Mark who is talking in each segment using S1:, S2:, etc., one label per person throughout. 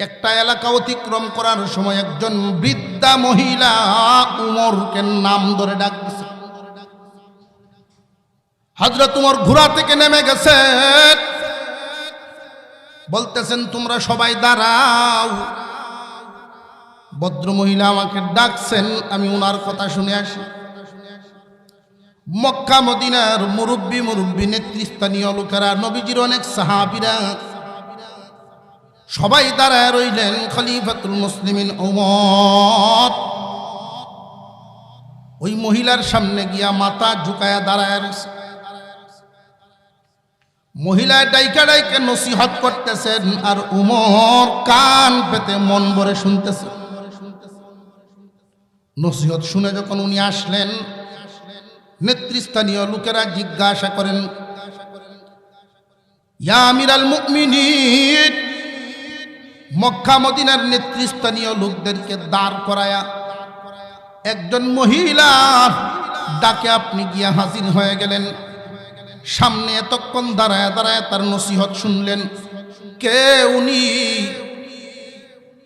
S1: একটা এলাকা অতিক্রম করার সময় একজন বৃদ্ধা মহিলা উমরকে নাম ধরে ডাকছে। হযরত উমর ঘোড়া থেকে নেমে গেছে, বলতেছেন তোমরা সবাই দাঁড়াও, ভদ্র মহিলা আমাকে ডাকছেন, আমি ওনার কথা শুনে আসি। মক্কা মদিনার মুরব্বী নেতৃস্থানীয় লোকেরা, নবীজির অনেক সাহাবীরা সবাই দাঁড়ায় রইলেন। খলিফাতুল মুসলিমিন ওমর ওই মহিলার সামনে গিয়া মাথা ঝুঁকায়া দাঁড়ায় রয়েছে। মহিলা ডাইকা ডাইকে নসিহত করতেছেন, আর উমর কান পেতে মন ভরে শুনতেছেন। নসিহত শুনে যখন উনি আসলেন, নেতৃস্থানীয় লোকেরা জিজ্ঞাসা করেন, ইয়া আমিরাল মুমিনিন, মক্কা মদিনার নেতৃস্থানীয় লোকদেরকে দাঁড় করায়া একজন মহিলার ডাকে আপনি গিয়া হাজির হয়ে গেলেন, সামনে এতক্ষণ দাঁড়ায় দাঁড়ায় তার নসিহত শুনলেন। কে উনি?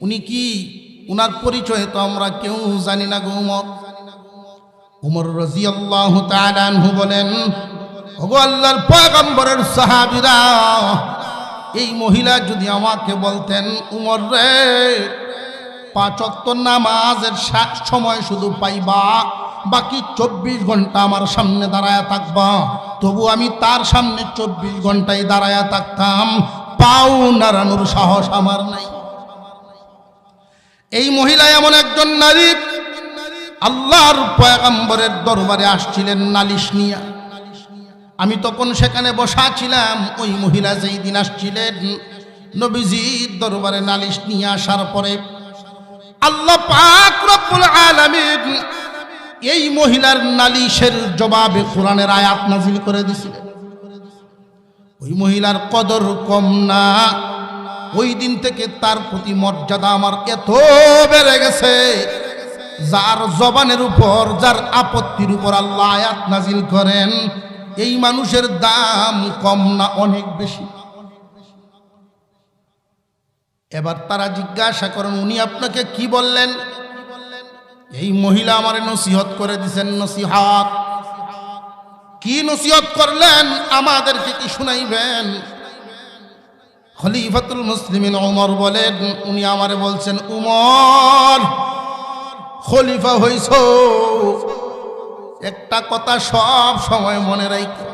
S1: উনি কি? উনার পরিচয় তো আমরা কেউ জানি না গো উমর। উমর রাদিয়াল্লাহু তাআলা আনহু বলেন, ওগো আল্লাহর পয়গম্বরের সাহাবীরা, এই মহিলা যদি আমাকে বলতেন, উমর রে, 5 ওয়াক্ত নামাজের সময় শুধু পাইবা, বাকি 24 ঘন্টা আমার সামনে দাঁড়ায়া থাকবা, তবু আমি তার সামনে 24 ঘন্টায় দাঁড়ায়া থাকতাম, পাও নাড়ানোর সাহস আমার নাই। এই মহিলা এমন একজন নারী, আল্লাহর পয়গম্বরের দরবারে আসছিলেন নালিশ নিয়া। আমি তখন সেখানে বসা ছিলাম। ওই মহিলা যেই দিন আসছিলেন নবীজির দরবারে নালিশ নিয়ে আসার পরে আল্লাহ পাক রব্বুল আলামিন এই মহিলার নালিশের জবাবে কোরআনের আয়াত নাযিল করে দিয়েছিলেন। ওই মহিলার কদর কম না। ওই দিন থেকে তার প্রতি মর্যাদা আমার এত বেড়ে গেছে, যার জবানের উপর, যার আপত্তির উপর আল্লাহ আয়াত নাযিল করেন, এই মানুষের দাম কম না, অনেক বেশি। এবার তারা জিজ্ঞাসা করেন, উনি আপনাকে কি বললেন? এই মহিলা আমারে নসিহত করে দিয়েছেন। নসিহত কি নসিহত করলেন? আমাদেরকে কি শুনাইবেন? খলিফাতুল মুসলিমিন ওমর বলেন, উনি আমারে বলছেন, উমর, খলিফা হইছো, একটা কথা সব সময় মনে রাখো,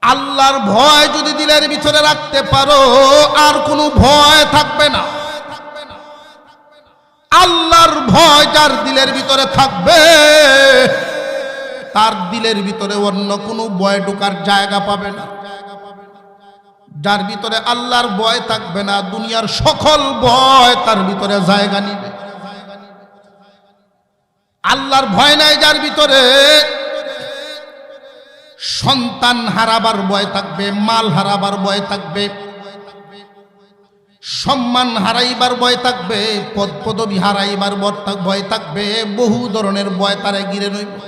S1: আল্লাহর ভয় যদি দিলের ভিতরে রাখতে পারো, আর কোনো ভয় থাকবে না। আল্লাহর ভয় যার দিলের ভিতরে থাকবে, তার দিলের ভিতরে অন্য কোনো ভয় ঢোকার জায়গা পাবে না। যার ভিতরে আল্লাহর ভয় থাকবে না, দুনিয়ার সকল ভয় তার ভিতরে জায়গা নিবে। আল্লাহর ভয় নাই যার ভিতরে, সন্তান হারাবার ভয় থাকবে, মাল হারাবার ভয় থাকবে, সম্মান হারাইবার ভয় থাকবে, পদ পদবী হারাইবার ভয় থাকবে, বহু ধরনের ভয় তারে ঘিরে রইবে।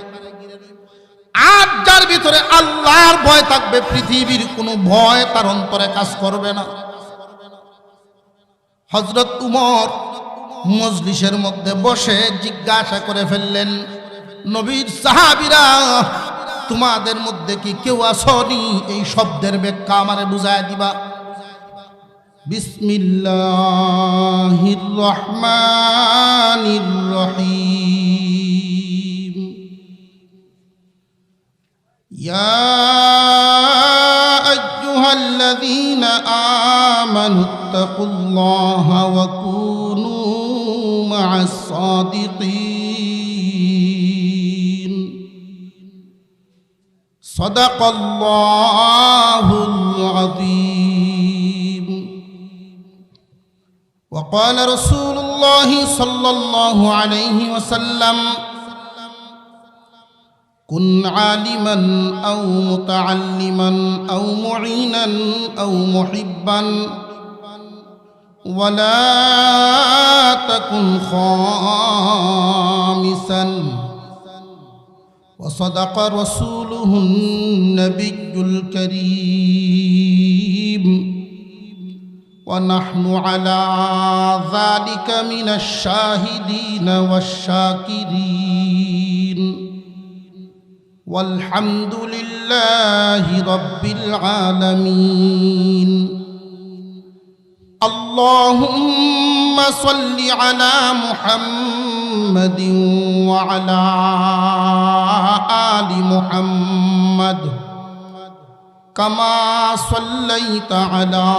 S1: আর যার ভিতরে আল্লাহর ভয় থাকবে, পৃথিবীর কোনো ভয় তার অন্তরে কাজ করবে না। হযরত উমর মজলিসের মধ্যে বসে জিজ্ঞাসা করে ফেললেন, নবীর সাহাবীরা, তোমাদের মধ্যে কি কেউ আসনি? এই শব্দের ব্যাখ্যা আমারে বুঝায় দিবা। বিসমিল্লাহির রহমানির রহিম। ইয়া আইয়ুহাল্লাযীনা আমানুত্তাকুল্লাহা ওয়া কুনু মা'আস সাদিকিন। সাদাকাল্লাহুল আযীম। وقال رسول الله صلى الله عليه وسلم: كن عالما أو متعلما أو معينا أو محبا ولا تكن خامسا. وصدق رسوله النبي الكريم. ونحن على ذلك من الشاهدين والشاكرين والحمد لله رب العالمين اللهم صل على محمد وعلى آل محمد كما صليت على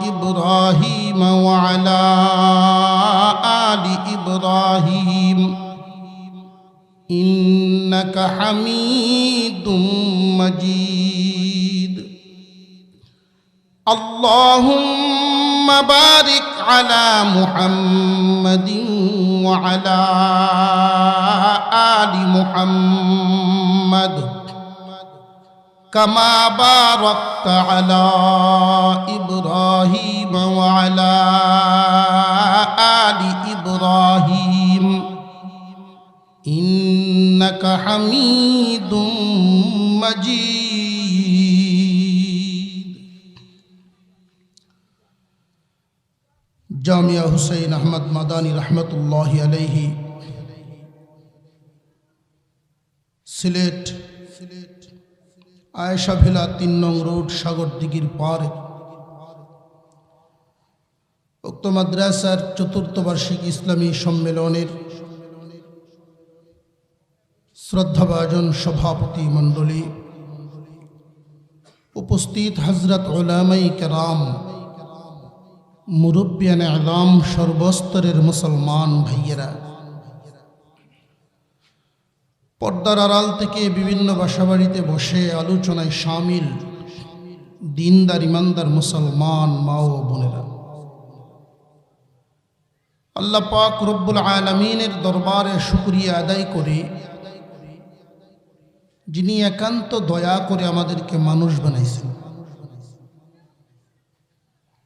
S1: إبراهيم وعلى آل إبراهيم إنك حميد مجيد اللهم بارك على محمد وعلى آل محمد كما باركت على إبراهيم وعلى آل إبراهيم إنك حميد مجيد জামিয়া হুসাইন আহমদ মাদানী রহমতুল্লাহি আলাইহি সিলেট আয়েশা ভিলা 3 নং রোড সাগরদিঘির পারে উক্ত মাদ্রাসার চতুর্থ বার্ষিক ইসলামী সম্মেলনের শ্রদ্ধাভাজন সভাপতি মণ্ডলী, উপস্থিত হযরত উলামায়ে কেরাম, মুরব্বিয়ানে আযম, সর্বস্তরের মুসলমান ভাইয়েরা, পর্দার আড়াল থেকে বিভিন্ন বাসাবাড়িতে বসে আলোচনায় শামিল দিনদার ইমানদার মুসলমান মা ও বোনেরা, আল্লাহ পাক রব্বুল আলামিনের দরবারে শুকরিয়া আদায় করে, যিনি একান্ত দয়া করে আমাদেরকে মানুষ বানাইছেন।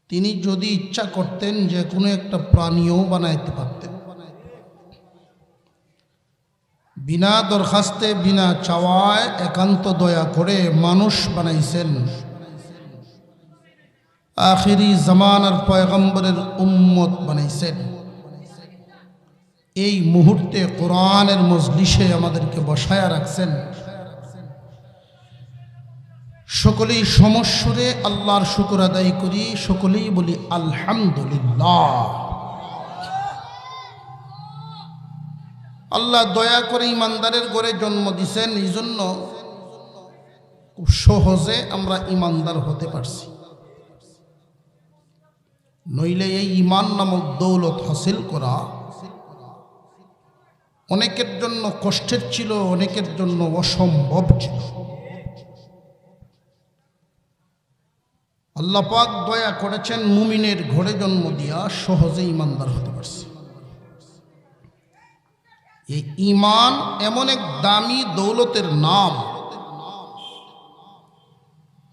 S1: তিনি যদি ইচ্ছা করতেন যে কোনো একটা প্রাণীও বানাইতে পারতেন। বিনা দরখাস্তে বিনা চাওয়ায় একান্ত দয়া করে মানুষ বানাইছেন। আখিরি জামানার পয়গম্বরের উম্মত বানাইছেন। এই মুহূর্তে কোরআনের মজলিসে আমাদেরকে বসায়া রাখছেন। সকলেই সমস্বরে আল্লাহর শুকর আদায় করি, সকলেই বলি আলহামদুলিল্লাহ। আল্লাহ দয়া করে ইমানদারের ঘরে জন্ম দিয়েছেন, এই জন্য খুব সহজে আমরা ইমানদার হতে পারছি। নইলে এই ঈমান নামক দৌলত হাসিল করা অনেকের জন্য কষ্টের ছিল, অনেকের জন্য অসম্ভব ছিল। আল্লাহ পাক দয়া করেছেন, মুমিনের ঘরে জন্ম দিয়া সহজে ইমানদার হতে পারছে। এই ঈমান এমন এক দামি দৌলতের নাম,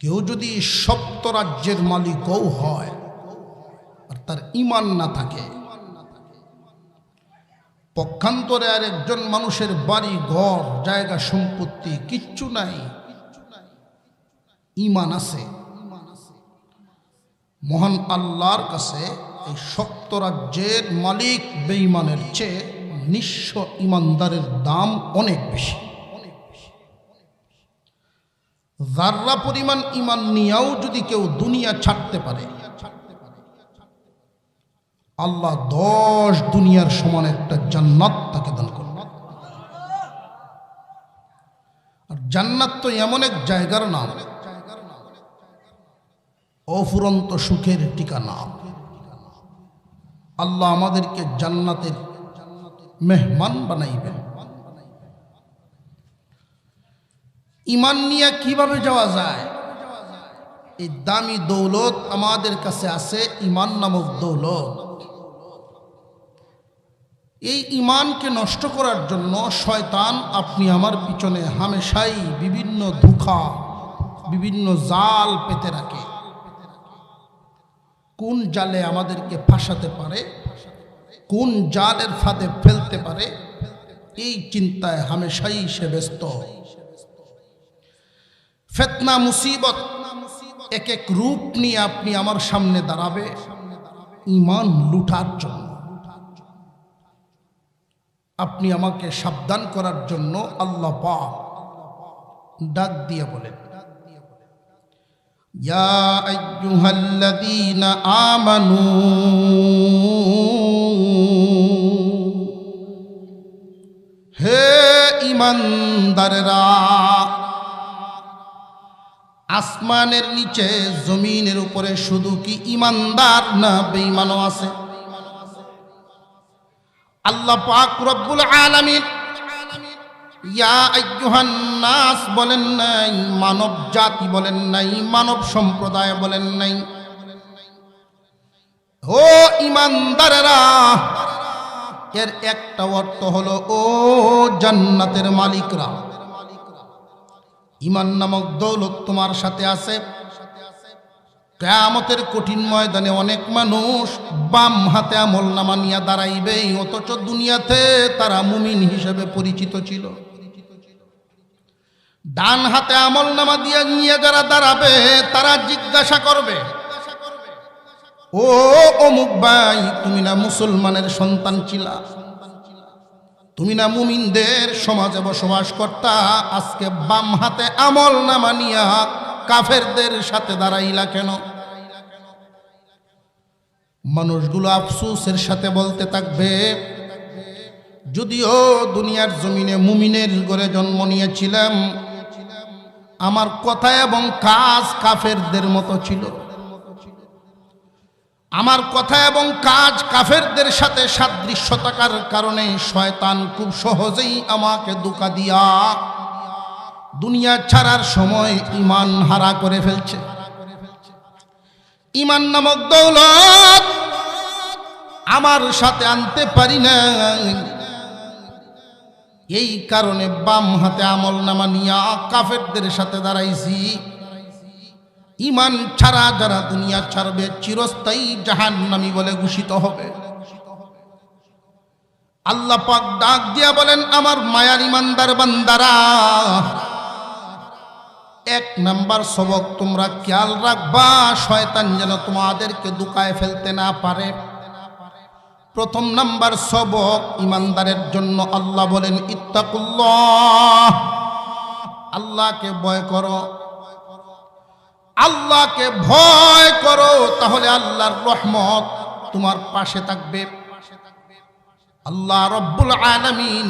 S1: কেউ যদি সপ্ত রাজ্যের মালিকও হয় আর তার ঈমান না থাকে, পক্ষান্তরে আর একজন মানুষের বাড়ি ঘর জায়গা সম্পত্তি কিচ্ছু নাই, ঈমান আছে, মহান আল্লাহর কাছে এই সপ্ত রাজ্যের মালিক বেঈমানের চেয়ে নিঃস্ব ঈমানদারের দাম অনেক বেশি। যাররা পরিমাণ ঈমান নিয়েও যদি কেউ দুনিয়া ছাড়তে পারে, আল্লাহ 10 দুনিয়ার সমান একটা জান্নাত তাকে দান করবে। আর জান্নাত তো এমন এক জায়গার নাম, অফুরন্ত সুখের ঠিকানা। আল্লাহ আমাদেরকে জান্নাতের মেহমান বানাইবেন। ঈমান নিয়ে কিভাবে যাওয়া যায়? এই দামি দৌলত আমাদের কাছে আছে, ঈমান নামক দৌলত। এই ঈমানকে নষ্ট করার জন্য শয়তান আপনি আমার পিছনে হামেশাই বিভিন্ন ধোঁকা, বিভিন্ন জাল পেতে রাখে। কোন জালে আমাদেরকে ফাঁসাতে পারে, কোন জালের ফাঁদে ফেলতে পারে, এই চিন্তায় হামেশাই সে ব্যস্ত। ফিতনা মুসিবত এক এক রূপ নিয়ে আপনি আমার সামনে দাঁড়াবে ঈমান লুটার জন্য। আপনি আমাকে সাবধান করার জন্য আল্লাহ পাক ডাক দিয়ে বলেন, ইয়া আইয়ুহাল্লাযীনা আমানু হে ঈমানদারেরা, আসমানের নিচে জমিনের উপরে শুধু কি ঈমানদার না বেঈমানও আছে? আল্লাহ পাক রব্বুল আলামিন ইয়া আইয়ুহান নাস বলেন নাই, মানব জাতি বলেন নাই, মানব সম্প্রদায় বলেন নাই। ও ঈমানদারেরা, এর একটা অর্থ হলো ও জান্নাতের মালিকরা। ঈমান নামক দৌলত তোমার সাথে আছে। কিয়ামতের কঠিন ময়দানে অনেক মানুষ বাম হাতে আমলনামা নিয়ে দাঁড়াইবে, অথচ দুনিয়াতে তারা মুমিন হিসেবে পরিচিত ছিল। ডান হাতে আমলনামা দিয়ে নিয়ে যারা দাঁড়াবে তারা জিজ্ঞাসা করবে, ও অমুক ভাই, তুমি না মুসলমানের সন্তান ছিলা, তুমি না মুমিনদের সমাজে বসবাস করতা, আজকে বাম হাতে আমলনামা নিয়া কাফেরদের সাথে দাঁড়াইলা কেন? মানুষগুলো আফসোসের সাথে বলতে থাকবে, যদিও দুনিয়ার জমিনে মুমিনের ঘরে জন্ম নিয়েছিলাম, আমার কথা এবং কাজ কাফেরদের মতো ছিল। আমার কথা এবং কাজ কাফেরদের সাথে সাদৃশ্য থাকার কারণে শয়তান খুব সহজেই আমাকে ধোঁকা দিয়া দুনিয়া ছাড়ার সময় ঈমান হারা করে ফেলছে। ঈমান নামক দৌলত আমার সাথে আনতে পারি না, এই কারণে বাম হাতে আমলনামা নিয়া কাফেরদের সাথে দাঁড়াইছি। ঈমান ছাড়া যারা দুনিয়া ছাড়বে চিরস্থায়ী জাহান্নামী বলে ঘোষিত হবে। আল্লাহ পাক ডাক দিয়া বলেন, আমার মায়ার ঈমানদার বান্দারা, এক নাম্বার সবক তোমরা খেয়াল রাখবা, শয়তান যেন তোমাদেরকে ধোঁকায় ফেলতে না পারে। প্রথম নাম্বার সবক ঈমানদারের জন্য আল্লাহ বলেন, ইত্তাকুল্লাহ, আল্লাহকে ভয় করো। আল্লাহকে ভয় করো, তাহলে আল্লাহর রহমত তোমার পাশে থাকবে। আল্লাহ রব্বুল আলামিন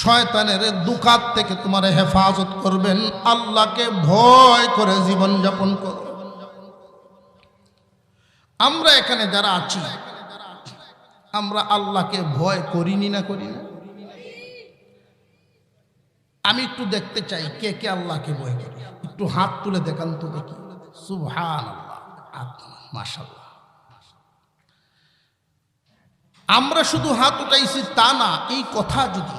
S1: শয়তানের দুকাত থেকে তোমার হেফাজত করবেন। আল্লাহকে ভয় করে জীবন যাপন করো। আমরা এখানে যারা আছি, আমরা আল্লাহকে ভয় করিনি না করি না? আমি একটু দেখতে চাই কে কে আল্লাহকে ভয় করে, একটু হাত তুলে দেখান তো দেখি। সুবহানাল্লাহ, মাশাআল্লাহ। আমরা শুধু হাত উঠাইছি তা না, এই কথা যদি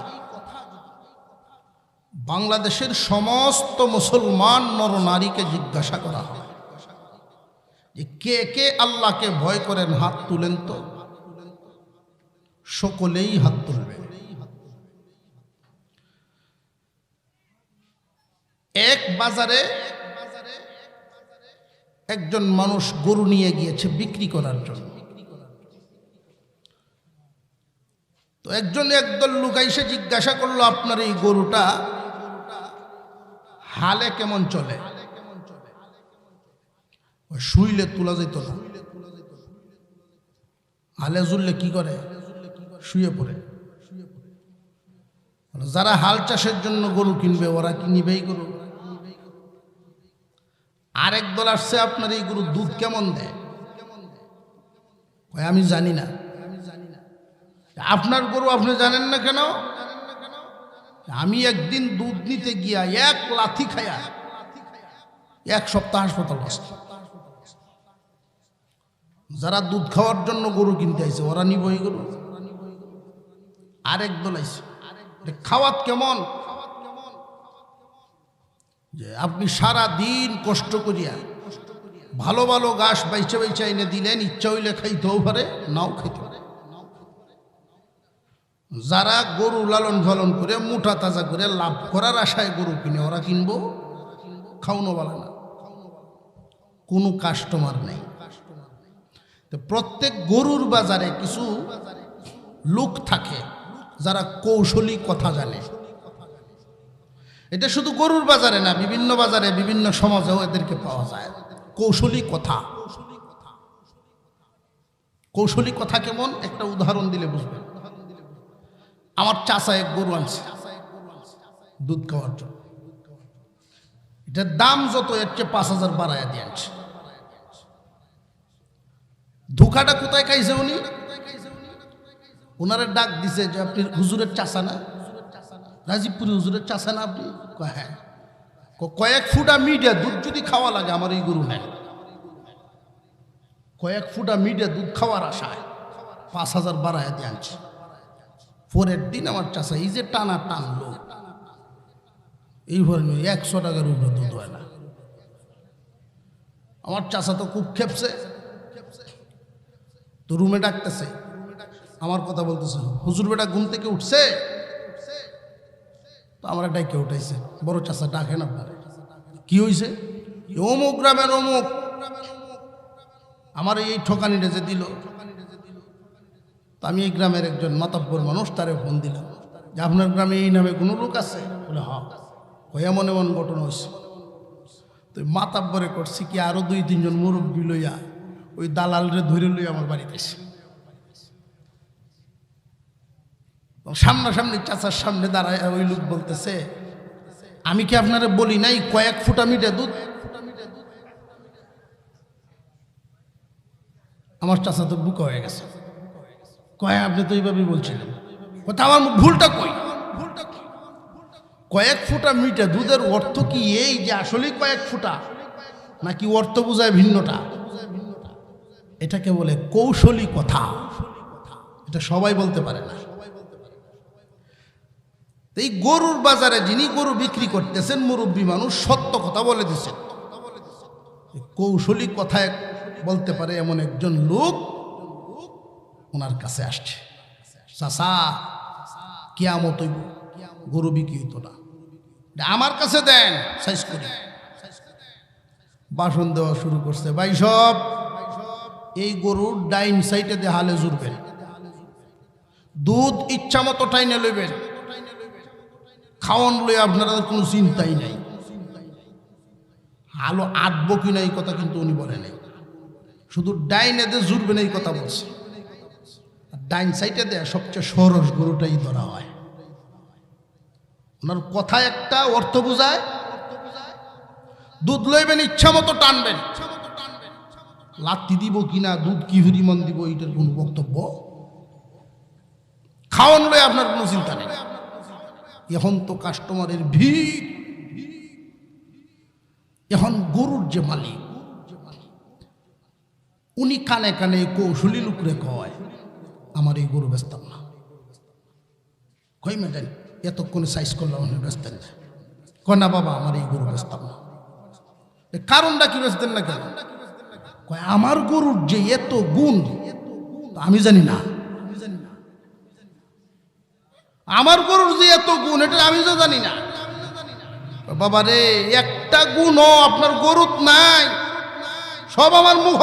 S1: বাংলাদেশের সমস্ত মুসলমান নর নারীকে জিজ্ঞাসা করা হয় যে কে কে আল্লাহকে ভয় করেন, হাত তুলেন তো, সকলেই হাত তুলবে। এক বাজারে একজন মানুষ গরু নিয়ে গিয়েছে বিক্রি করার জন্য। তো একদল লোক এসে জিজ্ঞাসা করলো, আপনার এই গরুটা হালে কেমন চলে? শুইলে তোলা যেত না। হালে জুড়লে কি করে? শুয়ে পড়ে। যারা হাল চাষের জন্য গরু কিনবে ওরা কি নিবেই গরু? আরেক দল আসছে, আপনার এই গরু দুধ কেমন দেয়? আমি জানি না। আপনার গরু আপনি জানেন না কেন? আমি একদিন দুধ নিতে গিয়া এক লাথি খায়া এক সপ্তাহ হাসপাতাল আসছে। যারা দুধ খাওয়ার জন্য গরু কিনতে আইছে ওরা নিবই গরু। আরেক দল আইছে, খাওয়াত কেমন? যে আপনি সারা দিন কষ্ট করিয়া ভালো ভালো ঘাস বাইচে বাইচে এনে দিলেন, ইচ্ছা হইলে খাইতেও পারে, নাও খাইতে পারে। যারা গরু লালন পালন করে মোটা তাজা করে লাভ করার আশায় গরু কিনে ওরা কিনবো, খাওয়ানো বলে না। কোনো কাস্টমার নেই। তো প্রত্যেক গরুর বাজারে কিছু লোক থাকে যারা কৌশলী কথা জানে। এটা শুধু গরুর বাজারে না, বিভিন্ন বাজারে বিভিন্ন সমাজেও এদেরকে পাওয়া যায়। কৌশলী কথা, কৌশলী কথা কেমন একটা উদাহরণ দিলে বুঝবেন। আমার চাচা এক গরু আনছে দুধ খাওয়ার জন্য। এটার দাম যত এর চেয়ে 5,000 বাড়াইয়া দিয়ে আনছে। ধোকাটা কোথায় খাইছে উনি? ওনারা ডাক দিছে যে আপনি হুজুরের চাচা না, রাজীবপুরি হুজুরের চাচা না আপনি? হ্যাঁ। কয়েক ফুটা মিডিয়া দুধ যদি খাওয়া লাগে আমার এই গরু নেয়। কয়েক ফুটা মিডিয়া দুধ খাওয়ার আশায় 5,000 বাড়াইয়া দিয়ে আনছে। পরের দিন আমার চাচা এই যে টানা টানলো, এইভাবে 100 টাকার উপরে দুধ হয় না। আমার চাচা তো খুব খেপছে, তো রুমে ডাকতেছে, আমার কথা বলতেছে, হুজুর বেটা ঘুম থেকে উঠছে? তো আমার ডাকে উঠাইছে, বড় চাচা ডাকেন আপনারে। কি হয়েছে? অমুক গ্রামের অমুক আমার এই ঠকানিটা যে দিল, তো আমি এই গ্রামের একজন মাতাব্বর মানুষ, তারে ফোন দিলাম যে আপনার গ্রামে এই নামে কোনো লোক আছে? বলে হ্যাঁ। এমন এমন ঘটনা হয়েছে। তো মাতাব্বরে করছি কি আরো 2-3 জন মুরব্বী লইয়া ওই দালালরে ধরে লইয়া আমার বাড়িতে এসে সামনাসামনি চাচার সামনে দাঁড়ায় ওই লোক বলতেছে, আমি কি আপনারা বলি নাই কয়েক ফুটা মিঠা দুধ? আমার চাচা তো বুকা হয়ে গেছে, কয় আপনি তো এইভাবেই বলছিলেন। কথা আমার ভুলটা কই? কয়েক ফুটা মিঠা দুধের অর্থ কি এই যে আসলেই কয়েক ফুটা, নাকি অর্থ বোঝায় ভিন্নটা? এটাকে বলে কৌশলী কথা। এটা সবাই বলতে পারে না। এই গরুর বাজারে যিনি গরু বিক্রি করতেছেন মুরব্বী মানুষ, সত্য কথা বলে দিচ্ছেন। কৌশলী কথায় বলতে পারে এমন একজন লোক ওনার কাছে আসছে, চাচা কিয়ামত হইব, গরু বিক্রি হইতো না, আমার কাছে দেন, সাইজ করি। বাসন দেওয়া শুরু করছে, ভাই সব এই গরুর ডাইন সাইডে দিয়ে হালে জুড়বেন, দুধ ইচ্ছা মতো টাইনে লইবেন, খাওয়ান লই আপনারা কোনো চিন্তাই নাই, আলো আটবো কিনা এই কথা কিন্তু উনি বলে নাই, শুধু ডাইনে দিয়ে জুড়বেন এই কথা বলছে। ডাইন সাইডে দেয় সবচেয়ে সরস গরুটাই ধরা হয়। ওনার কথা একটা অর্থ বোঝায়, দুধ লইবেন ইচ্ছা মতো টানবেন, লাত্তি দিব কিনা, দুধ কি হরিমন দিব, এইটার কোন বক্তব্য, খাওয়ান লই আপনার কোনো চিন্তা নেই। এখন তো কাস্টমারের ভিড়। এখন গরুর যে মালিক উনি কানে কানে কৌশলী লোকরে কয়, আমার এই গরু বেচতাম না। কই ম্যাডাম এতক্ষণ সাইজ করলাম, বেচতেন না? কয় না বাবা আমার এই গরু বেচতাম না। কারণটা কি বেচতেন না কেন? কয় আমার গরুর যে এত গুণ আমি জানি না, আমার গরুর যে এত গুণ এটা আমি তো জানি না। বাবা রে, একটা গুণও আপনার গরুত নাই, সব আমার মুখ,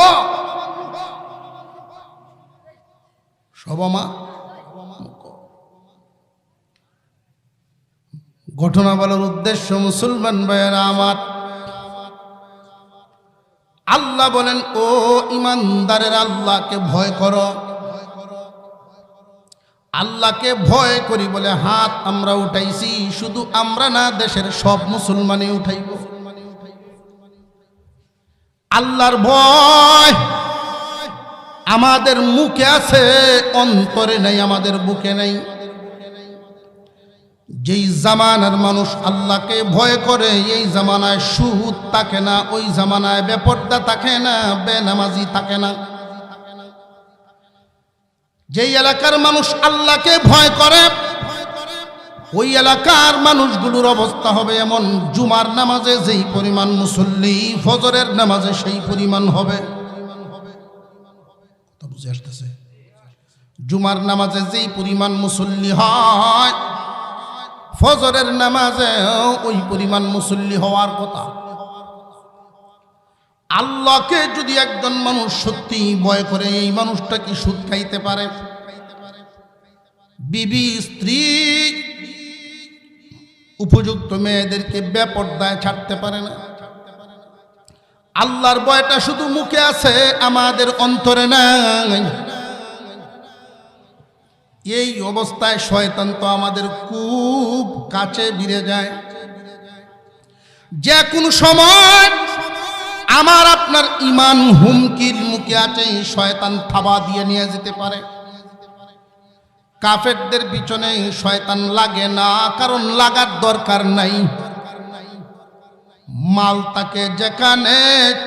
S1: সব আমার। ঘটনা বলার উদ্দেশ্য মুসলমান ভাইয়েরা আমার, আল্লাহ বলেন ও ইমানদারের আল্লাহকে ভয় করো। আল্লাহকে ভয় করি বলে হাত আমরা উঠাইছি, শুধু আমরা না দেশের সব মুসলমানই উঠাইব। আল্লাহর ভয় আমাদের মুখে আছে, অন্তরে নাই, আমাদের বুকে নাই। যেই জামানার মানুষ আল্লাহকে ভয় করে এই জামানায় সুদ থাকে না, ওই জামানায় বেপর্দা থাকে না, বেনামাজি থাকে না। যেই এলাকার মানুষ আল্লাহকে ভয় করে ওই এলাকার মানুষগুলোর অবস্থা হবে এমন, জুমার নামাজে যেই পরিমাণ মুসল্লি ফজরের নামাজে সেই পরিমাণ হবে। বুঝে আসতেছে? জুমার নামাজে যেই পরিমাণ মুসল্লি হয় ফজরের নামাজে ওই পরিমাণ মুসল্লি হওয়ার কথা। আল্লাহকে যদি একজন মানুষ সত্যি ভয় করে, এই মানুষটা কি সুদ খাইতে পারে? বিবি স্ত্রী উপযুক্ত মেয়েদেরকে বেপরদায় ছাড়তে পারে না। আল্লাহর ভয়টা শুধু মুখে আছে, আমাদের অন্তরে নাই। এই অবস্থায় শয়তান তো আমাদের খুব কাছে ভিড়ে যায়। যে কোনো সময় আমার আপনার ঈমান হুমকির মুখে আছে, শয়তান থাবা দিয়ে নিয়ে যেতে পারে। কাফেরদের পিছনে শয়তান লাগে না, কারণ লাগার দরকার নাই। মাল তাকে যেখানে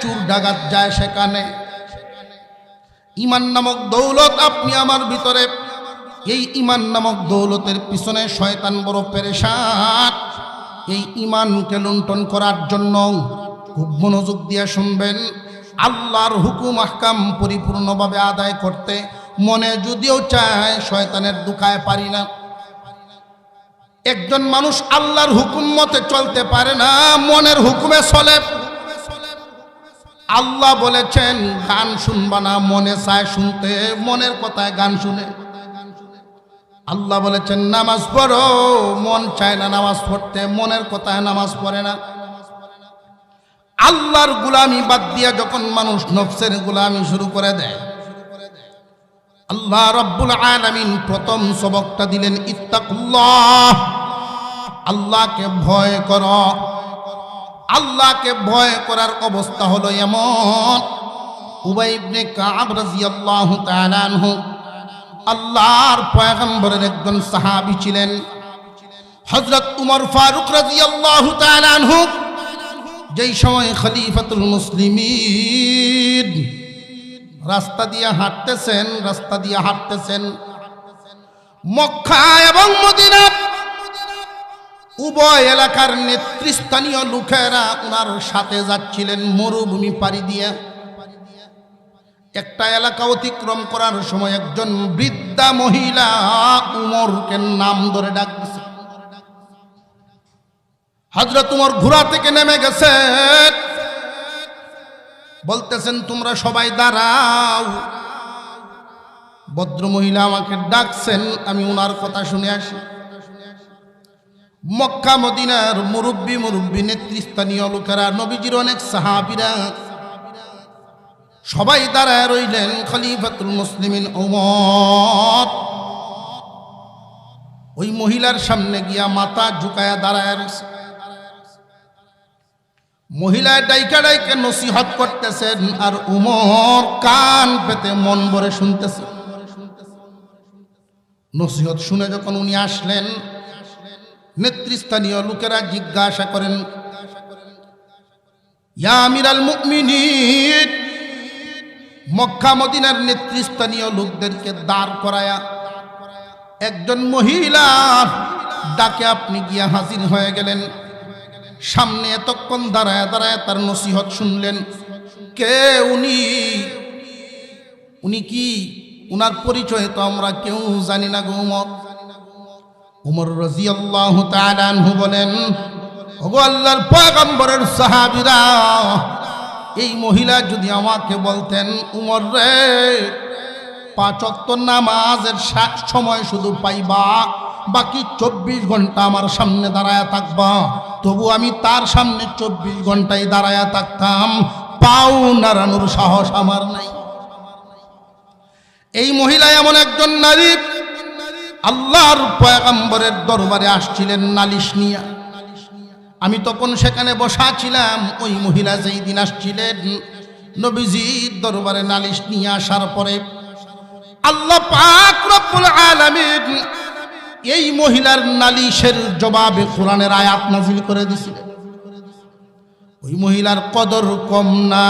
S1: চুর ডাকাত যায় সেখানে। ঈমান নামক দৌলত আপনি আমার ভিতরে, এই ঈমান নামক দৌলতের পিছনে শয়তান বড় পেরেশান। এই ঈমানকে লুণ্ঠন করার জন্য খুব মনোযোগ দিয়ে শুনবেন। আল্লাহর হুকুম আহকাম পরিপূর্ণভাবে আদায় করতে মনে যদিও চায়, শয়তানের দুকায় পারি না। একজন মানুষ আল্লাহর হুকুম মতে চলতে পারে না, মনের হুকুমে চলে। আল্লাহ বলেছেন গান শুনবা না, মনে চায় শুনতে, মনের কথায় গান শুনে। আল্লাহ বলেছেন নামাজ পড়ো, মন চায় না নামাজ পড়তে, মনের কথায় নামাজ পড়ে না। আল্লাহর গোলামি বাদ দিয়ে যখন মানুষ নফসের গোলামি শুরু করে দেয়, আল্লাহ রাব্বুল আলামিন প্রথম সবকটা দিলেন ইত্তাকুল্লাহ, আল্লাহকে ভয় করো। আল্লাহকে ভয় করার অবস্থা হলো এমন, উবাই ইবনে কাব রাদিয়াল্লাহু তাআলা আনহু আল্লাহর পয়গম্বরের একজন সাহাবী ছিলেন। হযরত উমর ফারুক রাদিয়াল্লাহু তাআলা আনহু যেই সময় খলিফাতুল মুসলিমিন রাস্তা দিয়ে হাঁটতেছেন, মক্কা এবং মদিনা উভয় এলাকার নেতৃস্থানীয় লোকেরা ওনার সাথে যাচ্ছিলেন মরুভূমি পাড়ি দিয়ে। একটা এলাকা অতিক্রম করার সময় একজন বৃদ্ধা মহিলা উমরকে নাম ধরে ডাকতেছে। হযরত উমর ঘোড়া থেকে নেমে গেছেন, বলতেছেন তোমরা সবাই দাঁড়াও, ভদ্র মহিলা আমাকে ডাকছেন, আমি ওনার কথা শুনে আসি। মক্কা মদিনার মুরব্বী নেতৃস্থানীয় লোকেরা, নবীজির অনেক সাহাবীরা সবাই দাঁড়ায় রইলেন। খলিফাতুল মুসলিমিন ওমর ওই মহিলার সামনে গিয়া মাথা ঝুঁকায়া দাঁড়ায় রয়েছে। মহিলা ডাইকা ডাইকে নসিহত করতেছেন, আর উমর কান পেতে মন ভরে শুনতেছে। নসিহত শুনে যখন উনি আসলেন, নেতৃস্থানীয় লোকেরা জিজ্ঞাসা করেন, ইয়া আমিরাল মুমিনিন, মক্কা মদিনার নেতৃস্থানীয় লোকদেরকে দাঁড় করায়া একজন মহিলার ডাকে আপনি গিয়া হাজির হয়ে গেলেন। সামনে এতক্ষণ দাঁড়ায় তার নসিহত শুনলেন। কে উনি কি? উনার পরিচয় তো আমরা কেউ জানি না গো উমর। উমর রাদিয়াল্লাহু তাআলা আনহু বলেন, ওগো আল্লাহর পয়গম্বরের সাহাবীরা, এই মহিলা যদি আমাকে বলতেন, উমর রে 5 ওয়াক্ত নামাজের সময় শুধু পাইবা, বাকি 24 ঘন্টা আমার সামনে দাঁড়ায়া থাকবা, তবু আমি তার সামনে 24 ঘন্টায় দাঁড়ায়া থাকতাম, পাও নাড়ানোর সাহস আমার নাই। এই মহিলা এমন একজন নারী, আল্লাহর পয়গম্বরের দরবারে আসছিলেন নালিশ নিয়া। আমি তখন সেখানে বসা ছিলাম। ওই মহিলা যেই দিন আসছিলেন নবীজির দরবারে নালিশ নিয়ে আসার পরে আল্লাহ পাক রব্বুল আলামিন এই মহিলার নালিশের জবাবে কোরআনের আয়াত নাযিল করে দিয়েছিলেন। ওই মহিলার কদর কম না।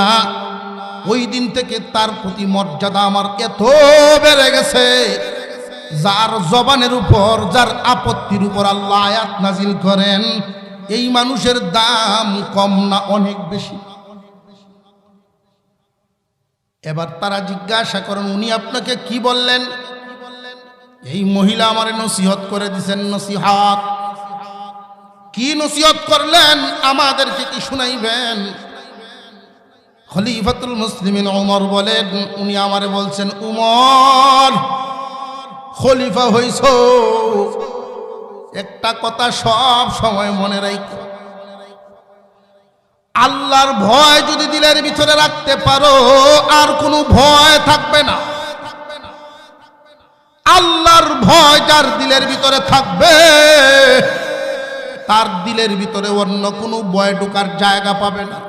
S1: ওই দিন থেকে তার প্রতি মর্যাদা আমার এত বেড়ে গেছে, যার জবানের উপর, যার আপত্তির উপর আল্লাহ আয়াত নাযিল করেন, এই মানুষের দাম কম না, অনেক বেশি। এবার তারা জিজ্ঞাসা করেন, উনি আপনাকে কি বললেন? এই মহিলা আমারে নসিহত করে দিয়েছেন। নসিহত কি নসিহত করলেন? আমাদেরকে কি শুনাইবেন? খলিফাতুল মুসলিমিন ওমর বলেন, উনি আমারে বলছেন, উমর খলিফা হইছো, একটা কথা সব সময় মনে রাখো, আল্লাহর ভয় যদি দিলের ভিতরে রাখতে পারো আর কোনো ভয় থাকবে না। আল্লাহর ভয় যার দিলের ভিতরে থাকবে তার দিলের ভিতরে অন্য কোনো ভয় ঢোকার জায়গা পাবে না।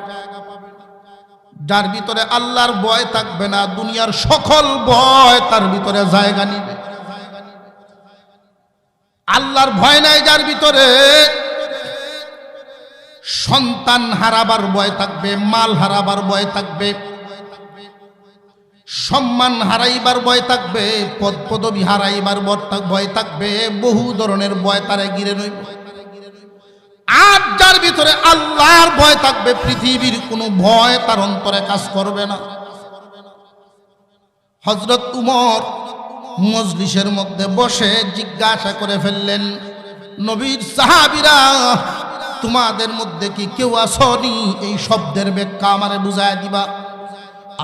S1: যার ভিতরে আল্লাহর ভয় থাকবে না, দুনিয়ার সকল ভয় তার ভিতরে জায়গা নিবে। আল্লাহর ভয় নাই যার ভিতরে, সন্তান হারাবার ভয় থাকবে, মাল হারাবার ভয় থাকবে, সম্মান হারাইবার ভয় থাকবে, পদ পদবী হারাইবার ভয় থাকবে, বহু ধরনের ভয় তারে ঘিরে রইবে। আর যার ভিতরে আল্লাহর ভয় থাকবে, পৃথিবীর কোনো ভয় তার অন্তরে কাজ করবে না। হযরত উমর মজলিসের মধ্যে বসে জিজ্ঞাসা করে ফেললেন, নবীর সাহাবীরা, তোমাদের মধ্যে কি কেউ আসনি এই শব্দের ব্যাখ্যা আমারে বুঝায় দিবা?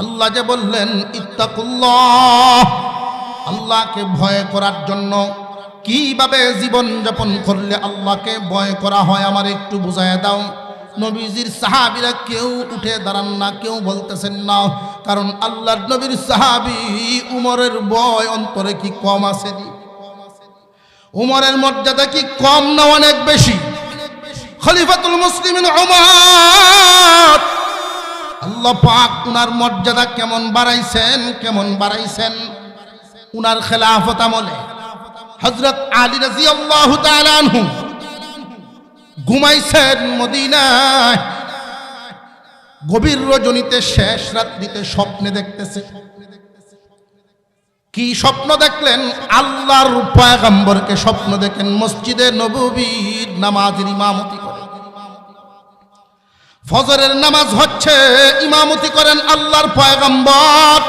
S1: আল্লাহ যে বললেন ইত্তাকুল্লাহ, আল্লাহকে ভয় করার জন্য কিভাবে জীবন যাপন করলে আল্লাহকে ভয় করা হয় আমার একটু বুঝায় দাও। নবীজির সাহাবীরা কেউ উঠে দাঁড়ান না, কেউ বলতেছেন না, কারণ আল্লাহর নবীর সাহাবী উমরের ভয় অন্তরে কি কম আছে? উমরের মর্যাদা কি কম না অনেক বেশি? খলিফাতুল মুসলিমিন ওমর, আল্লাহ পাক উনার মর্যাদা কেমন বাড়াইছেন উনার খেলাফত আমলে। হযরত আলী রাদিয়াল্লাহু তাআলা আনহু ঘুমাইছেন মদিনায়, গভীর রজনীতে শেষ রাত্রিতে স্বপ্নে দেখতেছে। কি স্বপ্ন দেখলেন? আল্লাহর পয়গম্বরকে স্বপ্ন দেখেন মসজিদে নববীর নামাজের ইমামতি করে, ফজরের নামাজ হচ্ছে, ইমামতি করেন আল্লাহর পয়গম্বর,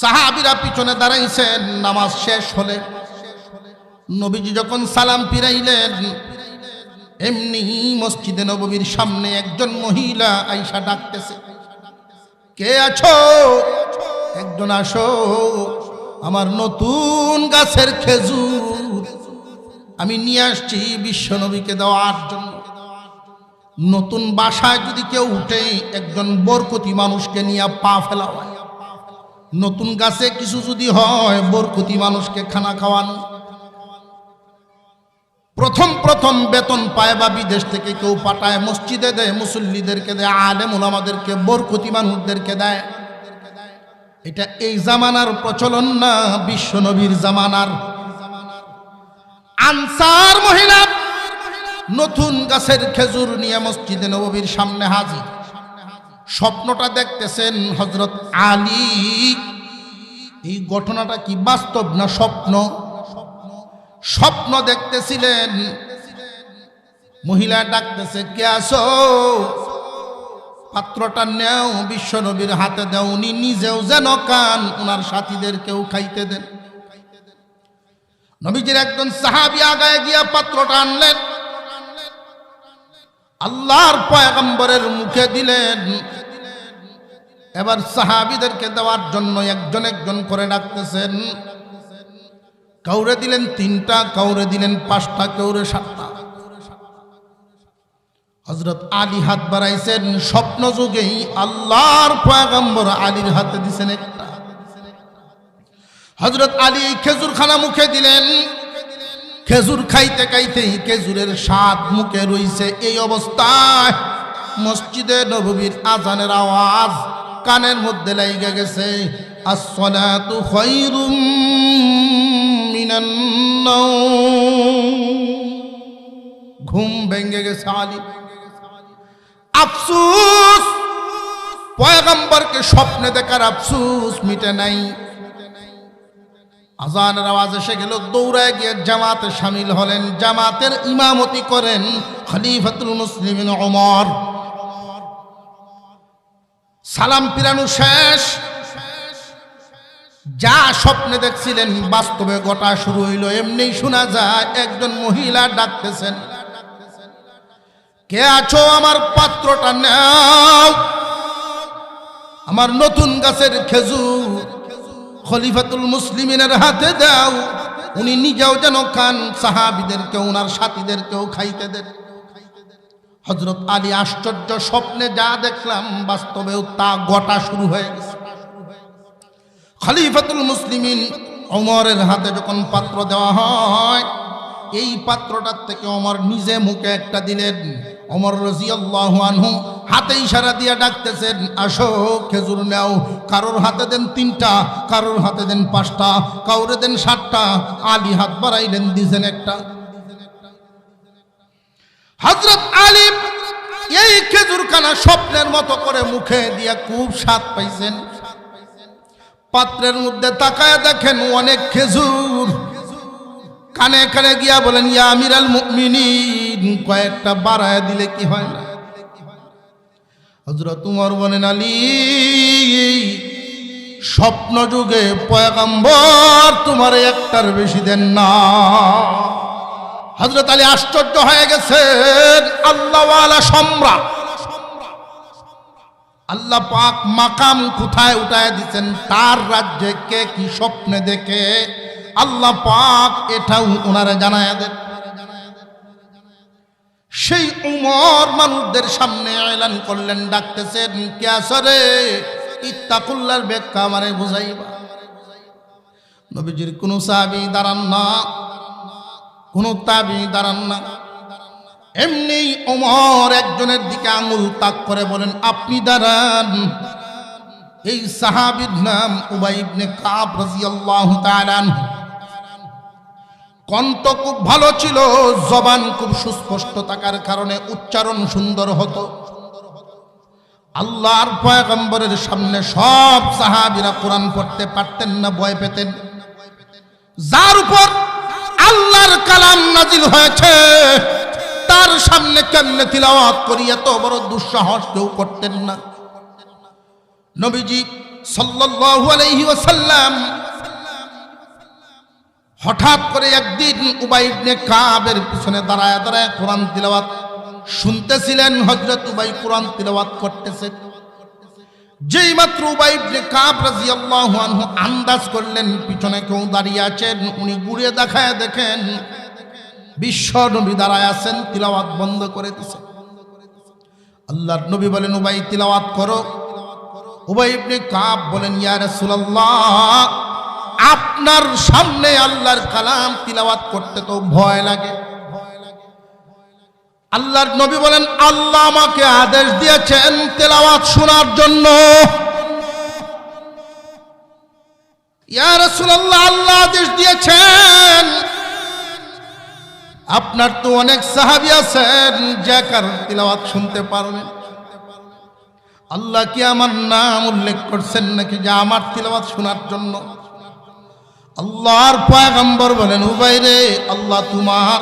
S1: সাহাবীরা পিছনে দাঁড়াইছেন। নামাজ শেষ হলে নবীজি যখন সালাম ফিরাইলেন, এমনি মসজিদে নববীর সামনে একজন মহিলা আয়েশা ডাকতেছে, কে আছো? একজন আসো, আমার নতুন গাছের খেজুর আমি নিয়ে আসছি বিশ্ব নবীকে দেওয়ার জন্য। নতুন বাসায় যদি কেউ উঠে, একজন বরকতি মানুষকে নিয়ে পা ফেলা হয়। নতুন গাছে কিছু যদি হয়, বরকতি মানুষকে খানা খাওয়ানো। প্রথম বেতন পায় বা বিদেশ থেকে কেউ পাঠায়, মসজিদে দেয়, মুসল্লিদেরকে দেয়, আলেম উলামাদেরকে, বরকতি মানুষদেরকে দেয়। এটা এই জামানার প্রচলন না, বিশ্ব নবীর জামানার। আনসার মহিলা নতুন গাছের খেজুর নিয়ে মসজিদে নববীর সামনে হাজির। স্বপ্নটা দেখতেছেন হযরত আলী। এই ঘটনাটা কি বাস্তব না স্বপ্ন? স্বপ্ন দেখতেছিলেন। মহিলা ডাকতেছে, কে আছো? পাত্রটা নেও, বিশ্ব নবীর হাতে দাও, উনি নিজেও যেন খান, উনার সাথীদেরকেও খাইতে দেন। নবীজির একজন সাহাবী আগায় গিয়া পাত্রটা আনলেন, আল্লাহর পয়গম্বরের মুখে দিলেন। এবার সাহাবীদেরকে দেওয়ার জন্য একজন একজন করে ডাকতেছেন। কাউরে দিলেন 3টা, কাউরে দিলেন 5টা, কাউরে 7টা। হযরত আলী হাত বাড়াইছেন, স্বপ্ন যুগেই আল্লাহর পয়গম্বর আলীর হাতে দিছেন একটা। হযরত আলী খেজুর খানা মুখে দিলেন। খেজুর খাইতে খাইতেই খেজুরের স্বাদ মুখে রইছে। এই অবস্থায় মসজিদে নববীর আজানের আওয়াজ কানের মধ্যে লাইগা গেছে, আসসালাতু খায়রুম মিনান নাওম। ঘুম ভেঙে গেছে আলী। আফসোস, পয়গম্বরকে স্বপ্নে দেখার আফসোস মিটে নাই। আজানের আওয়াজ এসে গেল, দৌড়ায় গিয়ে জামাতে শামিল হলেন। জামাতের ইমামতি করেন খলিফাতুল মুসলিমিন ওমর। সালাম ফিরানো শেষ। যা স্বপ্নে দেখছিলেন বাস্তবে ঘটা শুরু হইল। এমনি শোনা যায় একজন মহিলা ডাকতেছেন, কে আছো? আমার পাত্রটা নাও। আমার নতুন গাছের খেজুর খলিফাতুল মুসলিমিনের হাতে দাও, উনি নিজেও যেন খান, সাহাবীদেরকেও ওনার সাথীদেরকেও খাইতে দেন। হযরত আলী আশ্চর্য, স্বপ্নে যা দেখলাম বাস্তবেও তা ঘটা শুরু হয়ে গেছে। খলিফাতুল মুসলিমিন ওমরের হাতে যখন পাত্র দেওয়া হয়, এই পাত্রটার থেকে ওমর নিজে মুখে একটা দিলেন। ওমর রাদিয়াল্লাহু আনহু হাতে ইশারা দিয়ে ডাকতেছেন, আসো খেজুর নাও। কারোর হাতে দেন 3টা, কারোর হাতে দেন 5টা, কাউরে দেন 7টা। আলী হাত বাড়াইলেন, দিছেন একটা। হযরত আলী এই খেজুর খানা স্বপ্নের মতো করে মুখে দিয়া খুব স্বাদ পাইছেন। পাত্রের মধ্যে তাকায় দেখেন অনেক খেজুর। কানে কানে গিয়া বলেন, ইয়া আমিরাল মুমিনিন, কয়েকটা বাড়ায় দিলে কি হয় না? হযরত উমর বলেন, আলী, স্বপ্ন যুগে পয়গম্বর তোমার একটার বেশি দেন না। হযরত আলী আশ্চর্য হয়ে গেছেন। আল্লাহওয়ালা সম্রাট, আল্লাহ পাক মাকাম কোথায় উঠায় দিচ্ছেন, তার রাজ্যে কে কি স্বপ্নে দেখে আল্লাহ পাক এটাও ওনারা জানায় দেন। সেই উমর মানুষদের সামনে এলান করলেন, ডাকতেছেন, কে আসরে ইত্তাকুল্লাহর ব্যাখ্যা আমারে বুঝাইবা। নবীজির কোন সাহাবী দাঁড়ান না, কোন তাবী দাঁড়ান না। এমনি ওমর একজনের দিকে আঙুল তাক করে বলেন, আপনি দাঁড়ান। এই সাহাবীর নাম উবাই ইবনে কাব রাদিয়াল্লাহু তাআলা আনহু। কণ্ঠ খুব ভালো ছিল, জবান খুব সুস্পষ্ট থাকার কারণে উচ্চারণ সুন্দর হতো। আল্লাহর পয়গম্বরের সামনে সব সাহাবীরা কোরআন পড়তে পারতেন না, ভয় পেতেন। যার উপর আল্লাহর কালাম নাজিল হয়েছে তার সামনে কেমনে তিলাওয়াত করি, এত বড় দুঃসাহস কেউ করতেন না। নবীজি সাল্লাল্লাহু আলাইহি ওয়াসাল্লাম হঠাৎ করে একদিন উবাই ইবনে কাবের পিছনে দাঁড়ায় দাঁড়ায় কোরআন তিলাওয়াত শুনতেছিলেন। হযরত উবাই কোরআন তিলাওয়াত করতেছেন। যেই মাত্র উবাই ইবনে কাব রাদিয়াল্লাহু আনহু আন্দাজ করলেন পিছনে কেউ দাঁড়িয়ে আছেন, উনি ঘুরে দেখায় দেখেন বিশ্ব নবী দাঁড়ায় আছেন, তিলাওয়াত বন্ধ করে দিয়েছেন। আল্লাহর নবী বলেন, উবাই তিলাওয়াত করো। উবাই ইবনে কাব বলেন, ইয়া রাসূলুল্লাহ, আপনার সামনে আল্লাহর কালাম তিলাওয়াত করতে তো ভয় লাগে। আল্লাহর নবী বলেন, আল্লাহ আমাকে আদেশ দিয়েছেন তেলাওয়াত শোনার জন্য। ইয়া রাসূলুল্লাহ, আল্লাহ আদেশ দিয়েছেন। আপনার তো অনেক সাহাবী আছেন যে কারণ তিলাওয়াত শুনতে পারবেন। আল্লাহ কি আমার নাম উল্লেখ করছেন নাকি যে আমার তিলাওয়াত শোনার জন্য? আল্লাহর পয়গম্বর বলেন, উবাই রে, আল্লাহ তোমার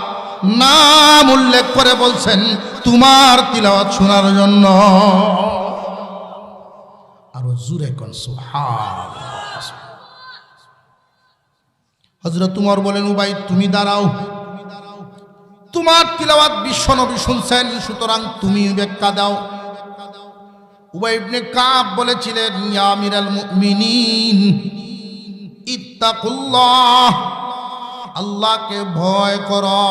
S1: নাম উল্লেখ করে বলছেন তোমার তিলাওয়াত শোনার জন্য। আরো জোরে কোন সুবহানাল্লাহ। হযরত উমর বলেন, উবাই তুমি দাঁড়াও, তোমার তিলাওয়াত বিশ্বনবী শুনছেন, সুতরাং তুমি ব্যাখ্যা দাও। উবাই ইবনে কাব বলেছিলেন, ইয়া আমিরাল মুমিনিন, ইত্তাকুল্লাহ, আল্লাহকে ভয় করো।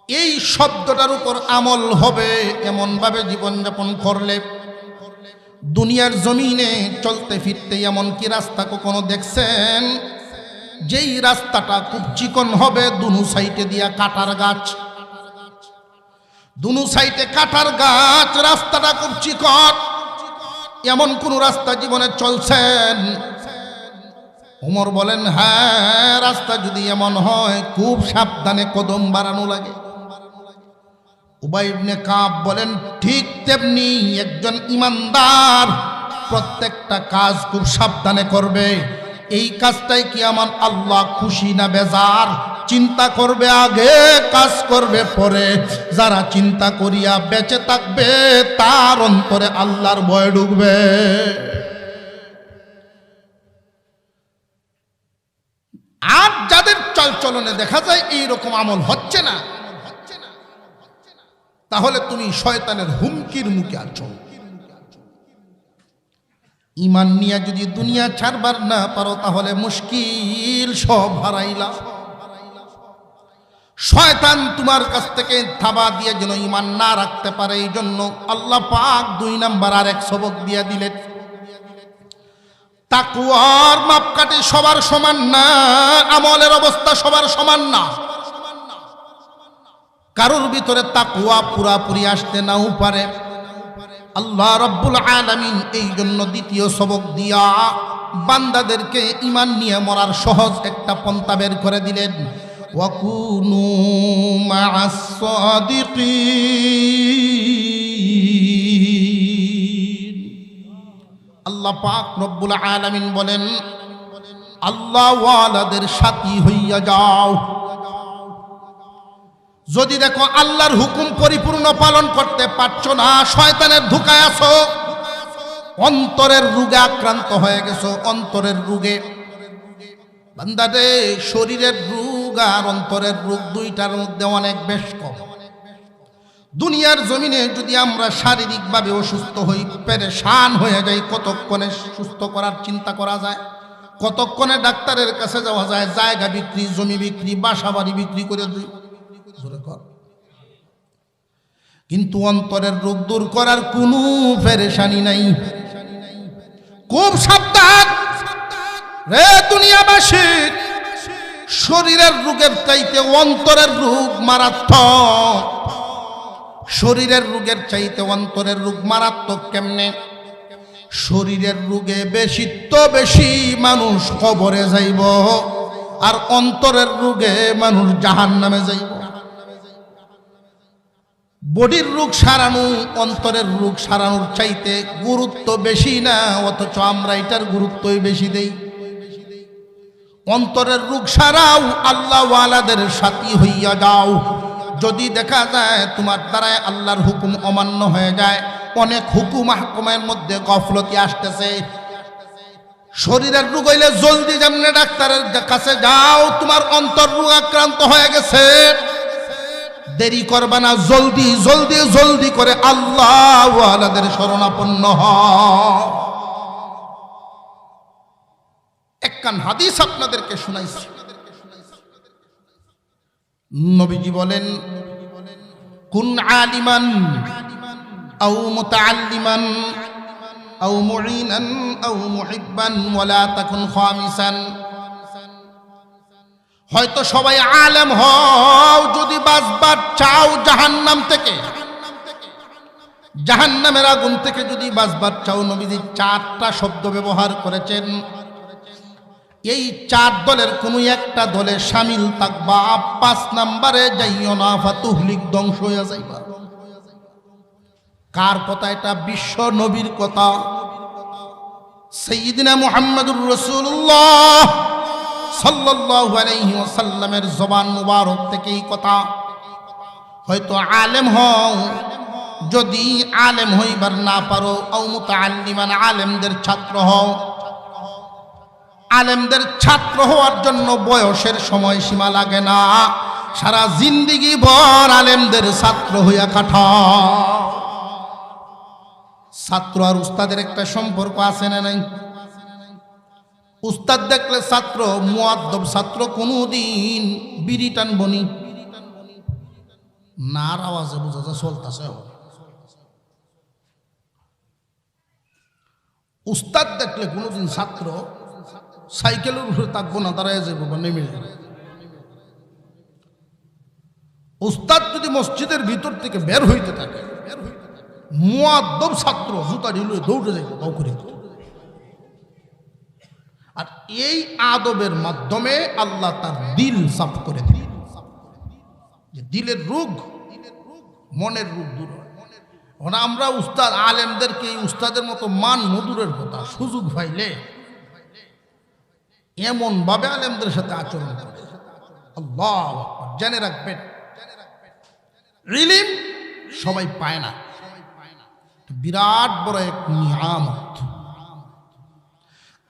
S1: এই শব্দটার উপর আমল হবে এমন ভাবে জীবনযাপন করলে দুনিয়ার জমিনে চলতে ফিরতে এমন কি রাস্তা কখনো দেখছেন যেই রাস্তাটা খুব চিকন হবে, দুনো সাইডে দিয়া কাটার গাছ, দুনো সাইডে কাটার গাছ, রাস্তাটা খুব চিকন, এমন কোন রাস্তা জীবনে চলছেন? ওমর বলেন, হ্যাঁ, রাস্তা যদি এমন হয় খুব সাবধানে কদম বাড়ানো লাগে। উবাই ইবনে কাব বলেন, ঠিক তেমনি একজন ইমানদার প্রত্যেকটা কাজ খুব সাবধানে করবে। এই কাজটাই কি আমার আল্লাহ খুশি না বেজার? চিন্তা করবে আগে, কাজ করবে পরে। যারা চিন্তা করিয়া বেঁচে থাকবে তার অন্তরে আল্লাহর ভয় ঢুকবে। আর যাদের চলচলনে দেখা যায় এইরকম আমল হচ্ছে না, তাহলে তুমি শয়তানের হুমকির মুখে আছো। ইমান নিয়ে যদি দুনিয়া ছাড়বার না পারো তাহলে মুশকিল, সব হারাইলা। শয়তান তোমার কাছ থেকে থাবা দিয়ে যেন ইমান না রাখতে পারে, এই জন্য আল্লাহ পাক 2 নাম্বার আর এক সবক দিয়ে দিলেন। তাকওয়ার মাপকাঠি সবার সমান না, আমলের অবস্থা সবার সমান না। কারোর ভিতরে তাকওয়া পুরাপুরি আসতে নাও পারে। আল্লাহ রাব্বুল আলামিন এই জন্য দ্বিতীয় সবক দিয়া বান্দাদেরকে ঈমান নিয়ে মরার সহজ একটা পন্থা বের করে দিলেন। ওয়াকুনু মা'আস সাদিকিন। আল্লাহ পাক রব্বুল আলামিন বলেন, আল্লাহ ওয়ালাদের সাথী হইয়া যাও। যদি দেখো আল্লাহর হুকুম পরিপূর্ণ পালন করতে পারছো না, শয়তানের ধোঁকায় আছো, অন্তরের রোগে আক্রান্ত হয়ে গেছো, অন্তরের রোগে। বান্দারে, শরীরের রোগ আর অন্তরের রোগ দুইটার মধ্যে অনেক বেশ কম। দুনিয়ার জমিনে যদি আমরা শারীরিকভাবে অসুস্থ হই, পেরেশান হয়ে যাই, কতক্ষণে সুস্থ করার চিন্তা করা যায়, কতক্ষণে ডাক্তারের কাছে যাওয়া যায়, জায়গা বিক্রি, জমি বিক্রি, বাসা বাড়ি বিক্রি করে দিই। কিন্তু অন্তরের রোগ দূর করার কোনো পেরেশানি নাই। খুব সাবধান রে দুনিয়াবাসী, শরীরের রোগের চাইতে অন্তরের রোগ মারাত্মক। শরীরের রোগের চাইতে অন্তরের রোগ মারাত্মক কেমনে? শরীরের রোগে বেশি তো বেশি মানুষ কবরে যাইব, আর অন্তরের রোগে মানুষ জাহান্নামে যাইব। বডির রোগ সারানো অন্তরের রোগ সারানোর চাইতে গুরুত্ব বেশি না, অথচ আমরা এটার গুরুত্বই বেশি দেই। অন্তরের রোগ সারাও, আল্লাহ ওয়ালাদের সাথী হইয়া যাও। যদি দেখা যায় তোমার দ্বারায় আল্লাহর হুকুম অমান্য হয়ে যায়, অনেক হুকুম আহকামের মধ্যে গফলতি আসতেছে। শরীরের রোগ হইলে জলদি যেমনে ডাক্তারের কাছে যাও, তোমার অন্তর রোগ আক্রান্ত হয়ে গেছে, দেরি করবা না, জলদি জলদি জলদি করে আল্লাহ ওয়ালাদের শরণাপন্ন হও। একখান হাদিস আপনাদেরকে শুনাইছি। নবীজি বলেন, কুন আলিমান আও মুতাআল্লিমান আও মুঈনান আও মুহিব্বান ওয়ালা তাকুন খামিসান। হয়তো সবাই আলেম হও, যদি বাঁচবার চাও জাহান্নাম থেকে, জাহান্নামের আগুন থেকে যদি বাঁচবার চাও, নবীজি 4টা শব্দ ব্যবহার করেছেন। এই 4 দলের কোনো একটা দলে শামিল থাকবা, 5 নম্বরে যাইও না, ফাতুহলিক, ধ্বংস হয়ে যাইবা। কার কথা এটা? বিশ্ব নবীর কথা, সাইয়্যিদিনা মুহাম্মদুর রাসূলুল্লাহ সাল্লাল্লাহু আলাইহি ওয়াসাল্লামের জবান মুবারক থেকে এই কথা। হয়তো আলেম হও, যদি আলেম হইবার না পারো, আও মুতাআল্লিমান, আলেমদের ছাত্র হও। আলেমদের ছাত্র হওয়ার জন্য বয়সের সময়সীমা লাগে না, সারা জিন্দেগি ভর আলেমদের ছাত্র হইয়া কাটাও। ছাত্র আর উস্তাদের একটা সম্পর্ক আছে না নাই? উস্তাদ দেখলে ছাত্র, মুআদ্দব ছাত্র কোনদিন বিড়ি টানবনি না, আওয়াজে বোঝা যায় চলতেছে। উস্তাদ দেখলে কোনদিন ছাত্র সাইকেলের উপরে থাকবো না, দাঁড়ায় যাবো বা নেমে যাবে। উস্তাদ যদি মসজিদের ভিতর থেকে বের হইতে থাকে, মুআদ্দব ছাত্র জুতা ঢিলে দৌড়ে যাইবে বাউ করে। আর এই আদবের মাধ্যমে আল্লাহ তার দিল সাফ করে দিলেন, যে দিলের রোগ, মনের রোগ দূর হয়। আমরা উস্তাদ আলেমদেরকে এই উস্তাদের মতো মান মধুরের কথা, সুযোগ পাইলে এমন ভাবে আলেমদের সাথে আচরণ করে। আল্লাহু আকবার। জেনে রাখবেন, ইলম সবাই পায় না, বিরাট বড় এক নিয়ামত।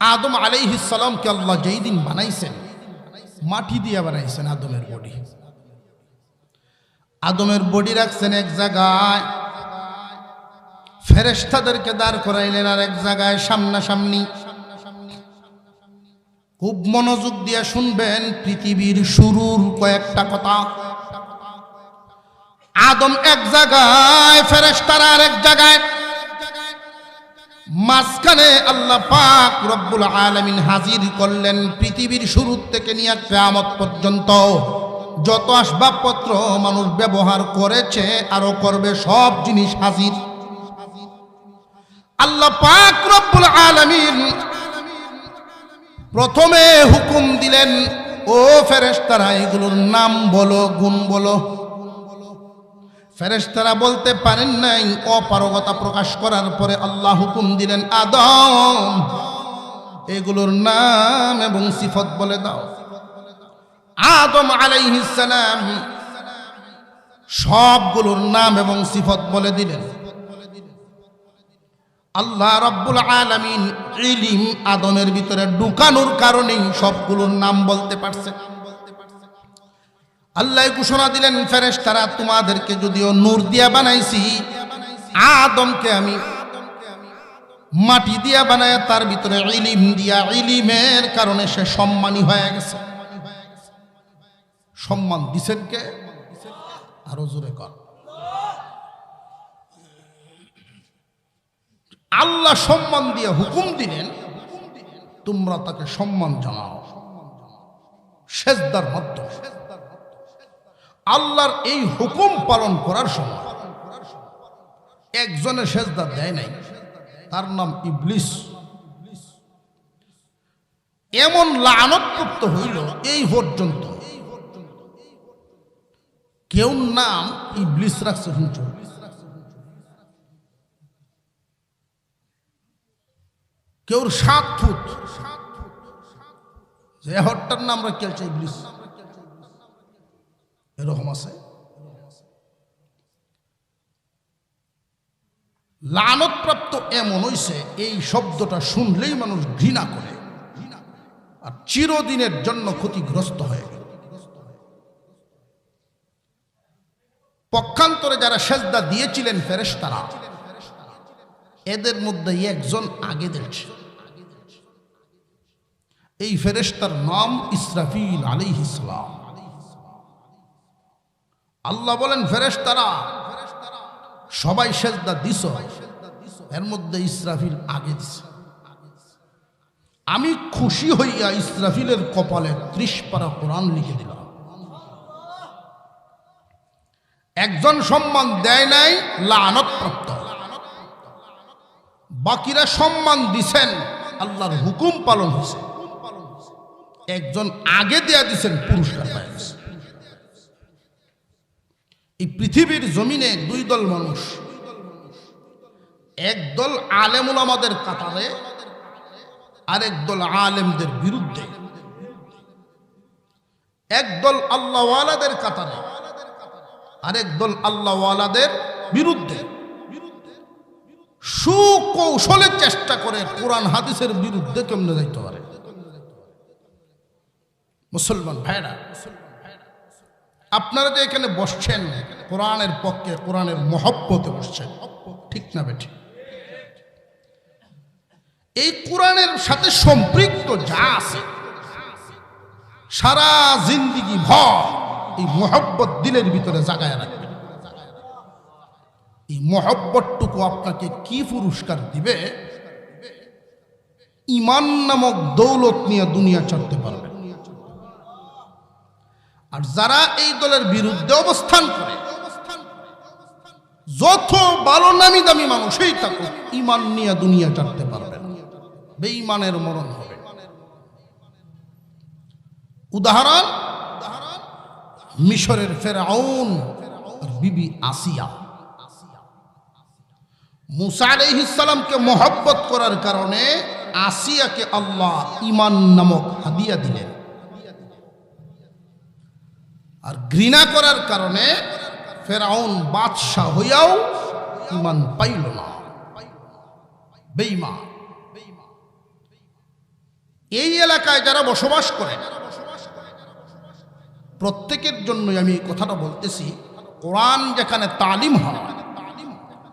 S1: আদম আলাইহিস সালামকে আল্লাহ যেই দিন বানাইছেন, মাটি দিয়ে বানাইছেন আদমের বডি। আদমের বডি রাখছেন এক জায়গায়, ফেরেশতাদেরকে দাঁড় করাইলেন আর এক জায়গায় সামনাসামনি। খুব মনোযোগ দিয়ে শুনবেন পৃথিবীর শুরুর কয়েকটা কথা। আদম এক জায়গায়, ফেরেশতারা আরেক জায়গায়, মাঝখানে আল্লাহ পাক রব্বুল আলামিন হাজির করলেন পৃথিবীর শুরু থেকে নিয়ে কিয়ামত পর্যন্ত যত আসবাবপত্র মানুষ ব্যবহার করেছে আরো করবে, সব জিনিস হাজির। আল্লাহ পাক রব্বুল আলামিন প্রথমে হুকুম দিলেন, ও ফেরেশতারা এগুলোর নাম বলো, গুণ বলো। ফেরেশতারা বলতে পারেন নাই। অপারগতা প্রকাশ করার পরে আল্লাহ হুকুম দিলেন, আদম এগুলোর নাম এবং সিফত বলে দাও। আদম আলাইহিস সালাম সবগুলোর নাম এবং সিফত বলে দিলেন। আল্লাহ রাব্বুল আলামিন ইলম আদমের ভিতরে ঢুকানোর কারণেই সবগুলোর নাম বলতে পারছে। আল্লাহ ঘোষণা দিলেন, ফেরেশতারা তোমাদেরকে যদিও নূর দিয়া বানাইছি, আদমকে আমি মাটি দিয়া বানায় তার ভিতরে ইলম দিয়া, ইলমের কারণে সে সম্মানী হয়ে গেছে। সম্মান দিছেন কে? আরো জোরে কর। আল্লাহ সম্মান দিয়ে হুকুম দিলেন, তোমরা তাকে সম্মান জানাও সেজদার মাধ্যমে। আল্লাহর এই হুকুম পালন করার সময় একজনের সেজদা দেয় নাই, তার নাম ইবলিস। এমন লানত হইল এই পর্যন্ত কেউ নাম ইবলিস রাখছে। কেউ 7 ফুট, যে হট্টার নাম রাখছে ইবলিস, এরকম আছে। লানতপ্রাপ্ত এমন হইছে এই শব্দটা শুনলেই মানুষ ঘৃণা করে আর চিরদিনের জন্য ক্ষতিগ্রস্ত হয়ে গেল। পক্ষান্তরে যারা সেজদা দিয়েছিলেন ফেরেশতারা, এদের মধ্যে একজন আগে দেখছে। এই ফেরেশতার নাম ইসরাফিল আলাইহিস সালাম। আল্লাহ বলেন, ফেরেশতারা সবাই সেজদা দিছ, এর মধ্যে ইসরাফিল আগে দিছে। আমি খুশি হইয়া ইসরাফিলের কপালে 30 পারা কোরআন লিখে দিলাম। একজন সম্মান দেয় নাই, লানতপ্রাপ্ত। বাকিরা সম্মান দিছেন, আল্লাহর হুকুম পালন হয়েছে। একজন আগে দেয়া দিছেন, পুরস্কার পায় গেছে। এই পৃথিবীর জমিনে 2 দল মানুষ, এক দল আলেম উলামাদের কাতারে, আরেক দল আলেমদের বিরুদ্ধে। এক দল আল্লাহওয়ালাদের কাতারে, আরেক দল আল্লাহওয়ালাদের বিরুদ্ধে। সুকৌশলে চেষ্টা করে কোরআন হাদিসের বিরুদ্ধে কেমনে যাইতে পারে। মুসলমান ভাইরা, আপনারা যে এখানে বসছেন কোরআনের পক্ষে, কোরআনের মহব্বতে বসছেন, ঠিক না বেঠিক? এই কোরআনের সাথে সম্পৃক্ত যা আছে, সারা জিন্দিগি ভর এই মহব্বত দিলের ভিতরে জাগায় রাখবেন। এই মহব্বতটুকু আপনাকে কি পুরস্কার দিবে? ঈমান নামক দৌলত নিয়ে দুনিয়া চলতে পারবে। আর যারা এই দলের বিরুদ্ধে অবস্থান করে, যত ভালো নামি দামি মানুষই থাকুক, ঈমান নিয়ে দুনিয়া চলতে পারবে না, বেঈমানের মরণ হবে। উদাহরণ, মিশরের ফেরাউন আর বিবি আসিয়া। মুসা আলাইহিস সালামকে মহব্বত করার কারণে আসিয়াকে আল্লাহ ঈমান নামক হাদিয়া দিলেন, আর ঘৃণা করার কারণে ফেরাউন বাদশাহ হইয়াও ঈমান পাইল না, বেঈমান। এই এলাকায় যারা বসবাস করে প্রত্যেকের জন্যই আমি এই কথাটা বলতেছি, কোরআন যেখানে তালিম হয়,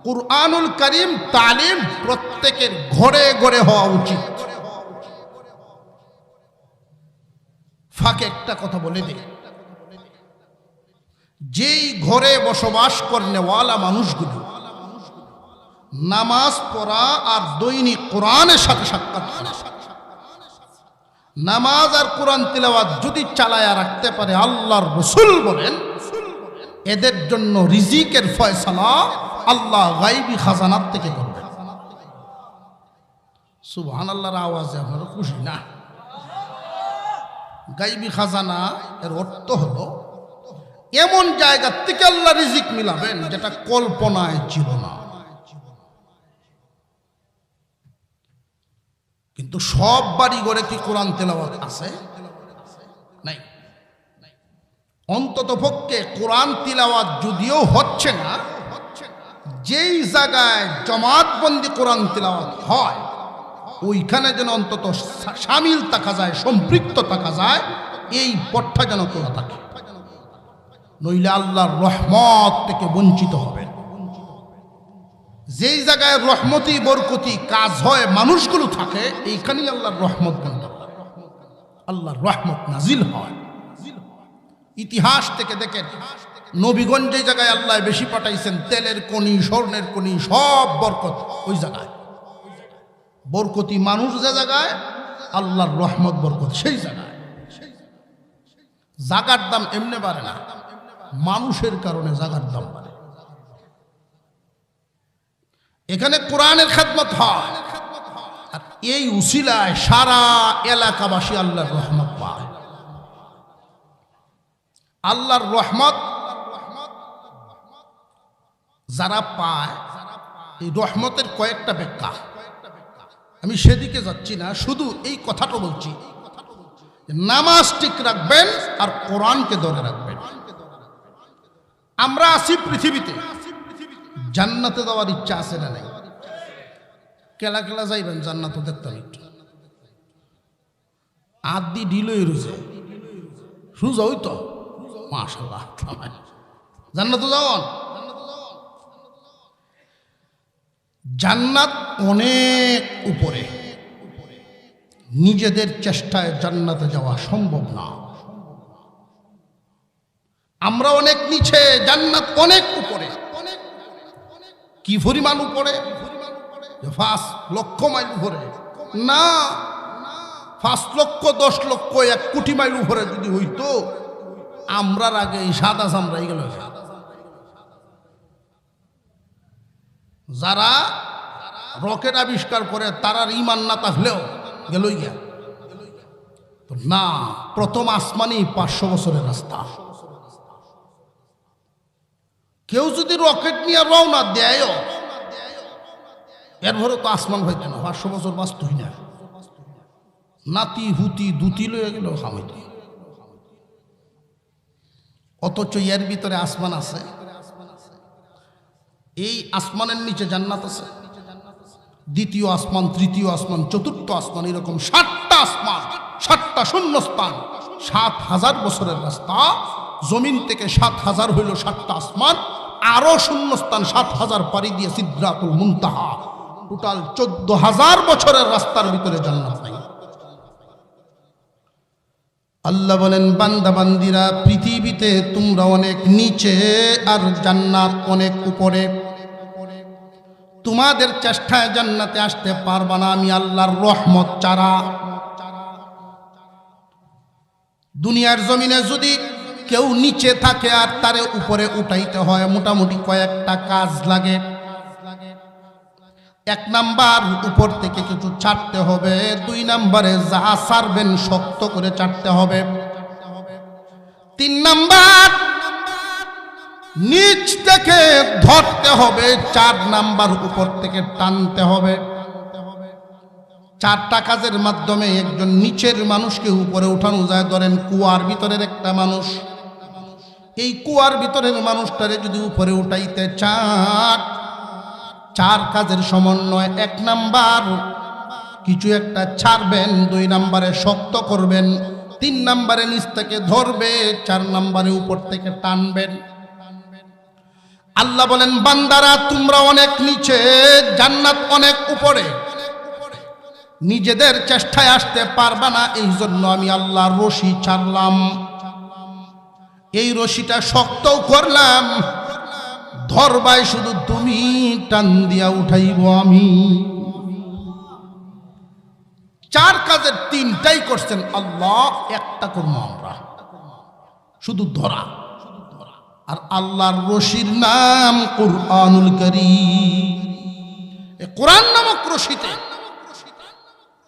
S1: কুরআনুল কারীম তালিম প্রত্যেকের ঘরে ঘরে হওয়া উচিত। ফাঁকে একটা কথা বলে দিই, যেই ঘরে বসবাস করনেওয়ালা মানুষগুলো নামাজ পড়া আর দৈনিক কোরআনের সাথে সাক্ষাৎ করা, নামাজ আর কোরআন তিলাওয়াত যদি চালায়া রাখতে পারে, আল্লাহর রাসূল বলেন এদের জন্য রিজিকের ফয়সালা আল্লাহ গায়বী খাজানাত থেকে করবে। সুবহানাল্লাহর আওয়াজে আপনারা খুশি না? গায়বী খাজানা এর অর্থ হলো এমন জায়গা থেকে আল্লাহ রিজিক মিলাবেন যেটা কল্পনায় ছিল না। কিন্তু সব বাড়ি ঘরে কি কোরআন তেলাওয়াত আছে? নাই। অন্তত পক্ষে কোরআন তিলাওয়াত যদিও হচ্ছে না, যেই জায়গায় জমাতবন্দি কোরআন তিলাওয়াত হয় ওইখানে যেন অন্তত শামিল থাকা যায়, সম্পৃক্ত থাকা যায়, এই পথটা যেন তোলা থাকে, নইলে আল্লাহর রহমত থেকে বঞ্চিত হবেন। যেই জায়গায় রহমতি বরকতি কাজ হয়, মানুষগুলো থাকে, এইখানেই আল্লাহর রহমত বন্ধ হয়, আল্লাহর রহমত নাজিল হয়। ইতিহাস থেকে দেখেন নবীগণ যে জায়গায় আল্লাহ বেশি পাঠাইছেন, তেলের কণি, স্বর্ণের কণি, সব বরকত ওই জায়গায়। বরকতি মানুষ যে জায়গায়, আল্লাহর রহমত বরকত সেই জায়গায়। জাগার দাম এমনি বাড়ে না, মানুষের কারণে জাগার দাম বাড়ে। এখানে কোরআনের খেদমত হয়, আর এই উসিলায় সারা এলাকাবাসী আল্লাহর রহমত পায়। আল্লাহর রহমত যারা পায়, এই রহমতের কয়েকটা ব্যাখ্যা, আমি সেদিকে যাচ্ছি না, শুধু এই কথাটা বলছি, নামাজ ঠিক রাখবেন আর কোরআনকে ধরে রাখবেন। আমরা আছি পৃথিবীতে, জান্নাতে যাওয়ার ইচ্ছা আছে না নাই? কেলা কেলা যাইবেন জান্নাতও দেখতাম একটু, আদি ঢিলই রুজে সুজা ওই তো মাশাআল্লাহ, জান্নাতে যাওয়ান। জান্নাত অনেক উপরে, নিজেদের চেষ্টায় জান্নাতে যাওয়া সম্ভব না। আমরা অনেক নিচে, জান্নাত অনেক উপরে। কি পরিমাণ উপরে? 5 লক্ষ মাইল উপরে না, 5 লক্ষ 10 লক্ষ 1 কোটি মাইল উপরে যদি হইতো, আমরার আগে এই সাদা চামড়াই গেল। যারা রকেট আবিষ্কার করে তারার ইমান না থাকলেও গেলই গিয়া না। প্রথম আসমানই 500 বছরের রাস্তা। কেউ যদি রকেট নিয়ে রওনা দেয়, এরপরে তো আসমান হইতো না, 500 বছর বাঁচতই না। নাতি হুতি দুতি লয়ে গেল খামাইত, অথচ এর ভিতরে আসমান আছে। এই আসমানের নিচে জান্নাত আছে, দ্বিতীয় আসমান, তৃতীয় আসমান, চতুর্থ আসমান, এরকম 7টা আসমান, 7টা শূন্যস্থান, 7000 বছরের রাস্তা। জমিন থেকে 7000 হইল 7টা আসমান, আরো শূন্যস্থান 7000 পাড়ি দিয়ে সিদরাতুল মুনতাহা, টোটাল 14000 বছরের রাস্তার ভিতরে জান্নাত নাই। আল্লাহ বলেন, বান্দা বান্দিরা, পৃথিবীতে তোমরা অনেক নিচে আর জান্নাত অনেক উপরে। তোমাদের চেষ্টায় জান্নাতে আসতে পারবা না আমি আল্লাহর রহমত ছাড়া। দুনিয়ার জমিনে যদি কেউ নিচে থাকে আর তারে উপরে উঠাইতে হয়, মোটামুটি কয়েকটা কাজ লাগে। 1 নাম্বার, উপর থেকে কিছু ছাড়তে হবে। 2 নাম্বারে যা ছাড়বেন শক্ত করে ছাড়তে হবে। 3 নাম্বার, নিচ থেকে ধরতে হবে। 4 নাম্বার, উপর থেকে টানতে হবে। 4টা কাজের মাধ্যমে একজন নিচের মানুষকে উপরে উঠানো যায়। ধরেন কুয়ার ভিতরের একটা মানুষ, এই কুয়ার ভিতরের মানুষটারে যদি উপরে উঠাইতে চান, 4 কাজের সমন্বয়। 1 নাম্বার, কিছু একটা ছাড়বেন। 2 নাম্বারে শক্ত করবেন। 3 নাম্বারে নিচ থেকে ধরবে। 4 নাম্বারে উপর থেকে টানবেন। আল্লাহ বলেন, বান্দারা তোমরা অনেক নিচে, জান্নাত অনেক উপরে, নিজেদের চেষ্টায় আসতে পারবে না, এই জন্য আমি আল্লাহ রশি ছাড়লাম। এই রশিটা শক্তও করলাম, ধরবাই শুধু তুমি, টান দিয়া উঠাইব আমি। চার কাজের তিনটাই করছেন আল্লাহ, একটা করবো আমরা, শুধু ধরা। আর আল্লাহর রশির নাম কুরআনুল কারীম। এই কোরআন নামক রশিতে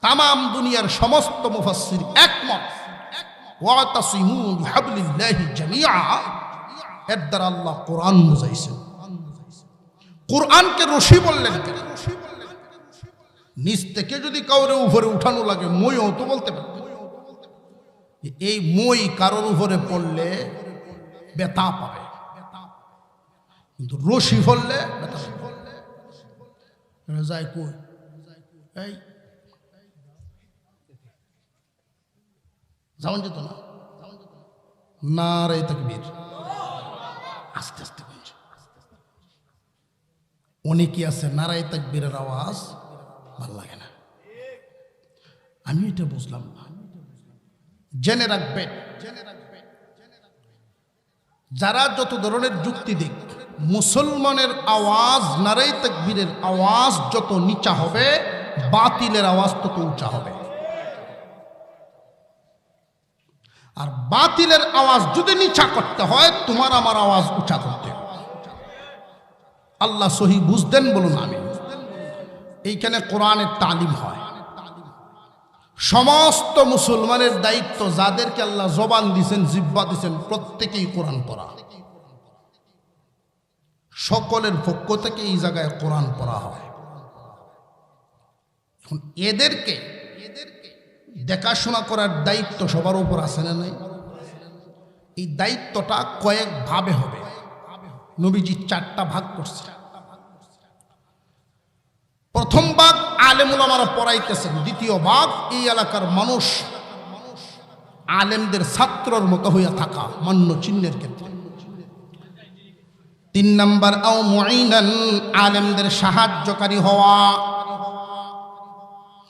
S1: তামাম দুনিয়ার সমস্ত মুফাসসির একমত, ওয়াতাসিমু বিহাবলিল্লাহি জামিআ, এর দ্বারা আল্লাহ কোরআন বুঝাইছেন। কোরআনকে রশি বললেন কেন? নিচ থেকে যদি কাউরে উপরে উঠানো লাগে, মইও তো বলতে পারে। এই মই কারোর উপরে পড়লে ব্যথা পাবে, কিন্তু রশি ফললে ব্যথা যায় কই? এই যাওয়ান যেত না, নারে তাকবীর, আস্তে আস্তে বলছে। অনেকে আছে নারায়ে তাকবীরের আওয়াজ ভালো লাগে না। আমি এটা বুঝলাম না। জেনে রাখবেন, যারা যত ধরনের যুক্তি দিক, মুসলমানের আওয়াজ, নারায়ে তাকবীরের আওয়াজ যত নিচা হবে, বাতিলের আওয়াজ তত উঁচা হবে। আর বাতিলের আওয়াজ যদি নিচা করতে হয়, তোমার আমার আওয়াজ উঁচা করতে হবে। আল্লাহ সহি বুঝদেন বলুন আমি। এইখানে কোরআনের তালিম হয়। সমস্ত মুসলমানের দায়িত্ব, যাদেরকে আল্লাহ জবান দিয়েছেন, জিহ্বা দিয়েছেন, প্রত্যেকেই কোরআন পড়া। সকলের পক্ষ থেকে এই জায়গায় কোরআন পড়া হয়। এখন এদেরকে দেখাশোনা করার দায়িত্ব সবার উপর আছে না নাই? এই দায়িত্বটা কয়েক ভাবে হবে। নবীজি 4টা ভাগ করছে। প্রথম ভাগ আলেম উলামারা পড়াইতেছেন, দ্বিতীয় ভাগ এই এলাকার মানুষ আলেমদের ছাত্রর মতো হইয়া থাকা, মান্য চিহ্নের ক্ষেত্রে। 3 নাম্বার আও মুঈনান, আলেমদের সাহায্যকারী হওয়া।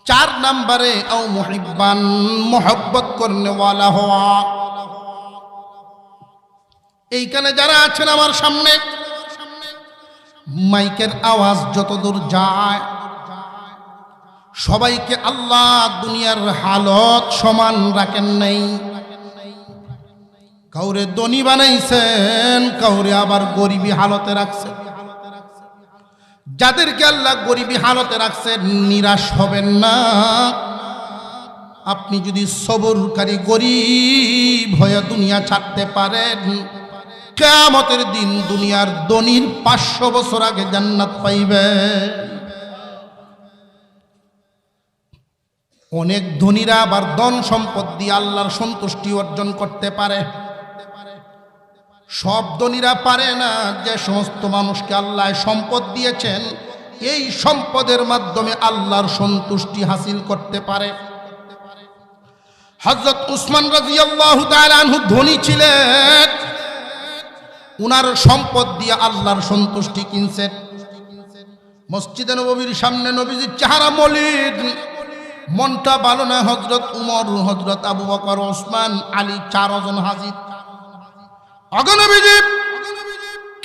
S1: 4 নম্বরে আও মুহিব্বান, মোহব্বত করনেওয়ালা হওয়া। এইখানে যারা আছেন আমার সামনে, মাইকের আওয়াজ যতদূর যায়, সবাইকে আল্লাহ দুনিয়ার হালত সমান রাখেন নাই। কাউরে ধনী বানাইছেন, কাউরে আবার গরিবী হালতে রাখছেন। যাদেরকে আল্লাহ গরিবী হালতে রাখছেন, নিরাশ হবেন না। আপনি যদি সবরকারী গরিব হয়ে দুনিয়া ছাড়তে পারেন, কিয়ামতের দিন দুনিয়ার ধনীর 500 বছর আগে জান্নাত পাইবে। অনেক ধনীরা আবার ধন সম্পদ দিয়ে আল্লাহর সন্তুষ্টি অর্জন করতে পারে। সব ধনীরা পারে না। যে সমস্ত মানুষকে আল্লাহ সম্পদ দিয়েছেন, এই সম্পদের মাধ্যমে আল্লাহর সন্তুষ্টি হাসিল করতে পারে। হযরত উসমান রাদিয়াল্লাহু তাআলা আনহু ধনী ছিলেন, উনার সম্পদ দিয়ে আল্লাহর সন্তুষ্টি কিনছেন। মসজিদে নববীর সামনে নবীজির চেহারা মলিন, মনটা ভালো না। হযরত উমর, হযরত আবু বকর, ওসমান, আলী 4 জন হাজির। অগনবীজি,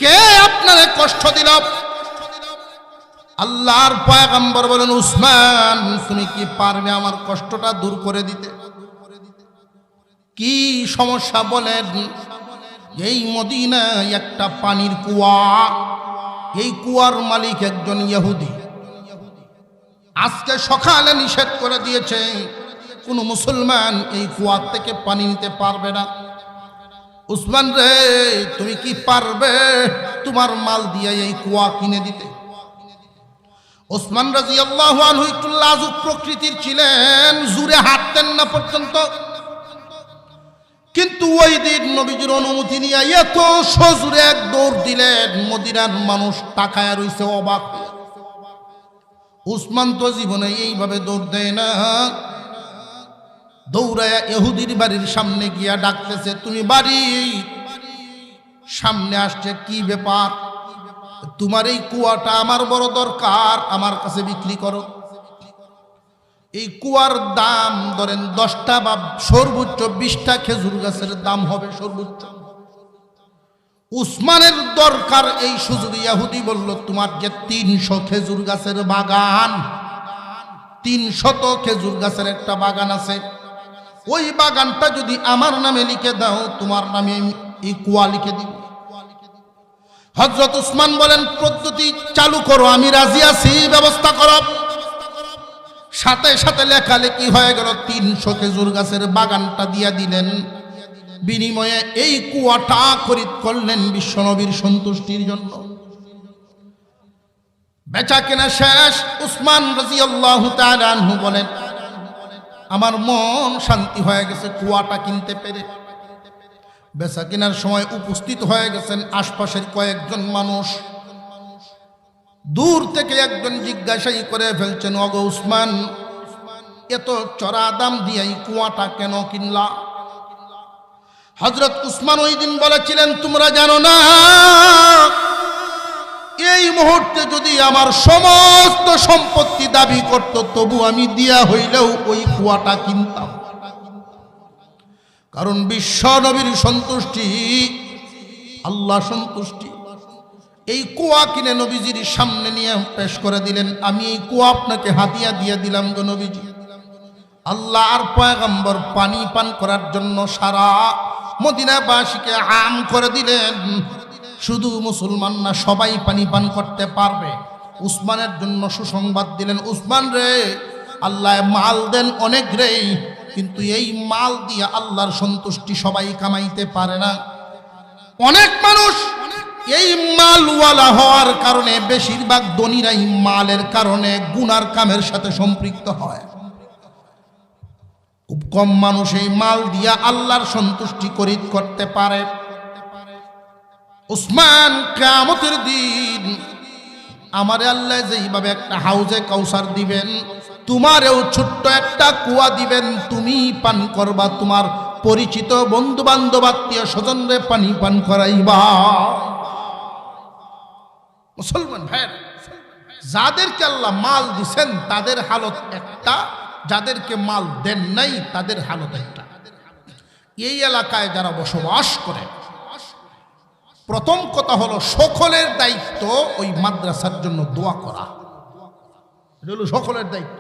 S1: কে আপনারে কষ্ট দিল? আল্লাহর পয়গম্বর বলেন, উসমান, তুমি কি পারবে আমার কষ্টটা দূর করে দিতে? কি সমস্যা বলেন? এই মদিনায় একটা পানির কুয়া, এই কুয়ার মালিক একজন ইহুদি। আজকে সকালে নিষেধ করে দিয়েছে, কোন মুসলমান এই কুয়া থেকে পানি নিতে পারবে না। উসমান রে, তুমি কি পারবে তোমার মাল দিয়ে এই কুয়া কিনে দিতে? উসমান রাদিয়াল্লাহু আনহু একটু লাজুক প্রকৃতির ছিলেন, জুরে হাঁটতেন না পর্যন্ত। কিন্তু ওই দিন নবীজির অনুমতি নিয়ে এত সজোরে এক দৌড় দিলেন, মদিনার মানুষ তাকায় রইছে অবাক। উসমান তো জীবনে এইভাবে দৌড় দেয় না। দৌড়ায়া ইহুদির বাড়ির সামনে গিয়া ডাকতেছে, তুমি বাড়ি সামনে আসছে, কি ব্যাপার? তোমার এই কুয়াটা আমার বড় দরকার, আমার কাছে বিক্রি করো। এই কুয়ার দাম ধরেন 10টা বা সর্বোচ্চ 20টা খেজুর গাছের দাম হবে সর্বোচ্চ। উসমানের দরকার এই সুযোগ। ইহুদি বলল, তোমার যে 300 খেজুর গাছের বাগান, 300 খেজুর গাছের একটা বাগান আছে, ওই বাগানটা যদি আমার নামে লিখে দাও, তোমার নামে এই কুয়া লিখে দিব। হযরত উসমান বলেন, পদ্ধতি চালু করো, আমি রাজি আছি, ব্যবস্থা করো। সাথে সাথে লেখালেখি হয়ে গেল, 300 খেজুর গাছের বাগানটা দিয়া দিলেন। বিনিময়ে এই কুয়াটা খরিদ করলেন বিশ্বনবীর সন্তুষ্টির জন্য। বেচা কেনা শেষ। উসমান রাদিয়াল্লাহু তাআলা আনহু বলেন, আমার মন শান্তি হয়ে গেছে কুয়াটা কিনতে পেরে। বেচা কেনার সময় উপস্থিত হয়ে গেছেন আশপাশের কয়েকজন মানুষ। দূর থেকে একজন জিজ্ঞাসাই করে ফেলছেন, ওগো উসমান, এত চড়া দাম দিয়ে এই কুয়াটা কেন কিনলা? হযরত উসমান ওই দিন বলেছিলেন, তোমরা জানো না, এই মুহূর্তে যদি আমার সমস্ত সম্পত্তি দাবি করত, তবু আমি দিয়া হইলেও ওই কুয়াটা কিনতাম। কারণ বিশ্ব নবীর সন্তুষ্টি, আল্লাহ সন্তুষ্টি। এই কুয়া কিনে নবীজির সামনে নিয়ে পেশ করে দিলেন, আমি এই কুয়া আপনাকে হাদিয়া দিয়ে দিলাম গো নবীজি। আল্লাহ আর পয়গম্বর পানি পান করার জন্য সারা মদিনাবাসীকে আম করে দিলেন। শুধু মুসলমান না, সবাই পানি পান করতে পারবে। উসমানের জন্য সুসংবাদ দিলেন, উসমান রে, আল্লাহ মাল দেন অনেক রে, কিন্তু এই মাল দিয়ে আল্লাহর সন্তুষ্টি সবাই কামাইতে পারে না। অনেক মানুষ এই মালওয়ালা হওয়ার কারণে, বেশিরভাগ ধনীরাই মালের কারণে গুনার কামের সাথে সম্পৃক্ত হয়। খুব কম মানুষ এই মাল দিয়া আল্লাহর সন্তুষ্টি খরিদ করতে পারে। উসমান, কিয়ামতের দিন আমারে আল্লাহ যেইভাবে একটা হাউজে কাউসার দিবেন, তোমারেও ছোট্ট একটা কুয়া দিবেন, তুমি পান করবা, তোমার পরিচিত বন্ধু বান্ধব আত্মীয় স্বজনরে পানি পান করাইবা। মুসলমান ভাই, যাদেরকে আল্লাহ মাল দিছেন তাদের হালত একটা, যাদেরকে মাল দেন নাই তাদের হালত একটা। এই এলাকায় যারা বসবাস করে, প্রথম কথা হলো সকলের দায়িত্ব ওই মাদ্রাসার জন্য দোয়া করা, এটা হলো সকলের দায়িত্ব।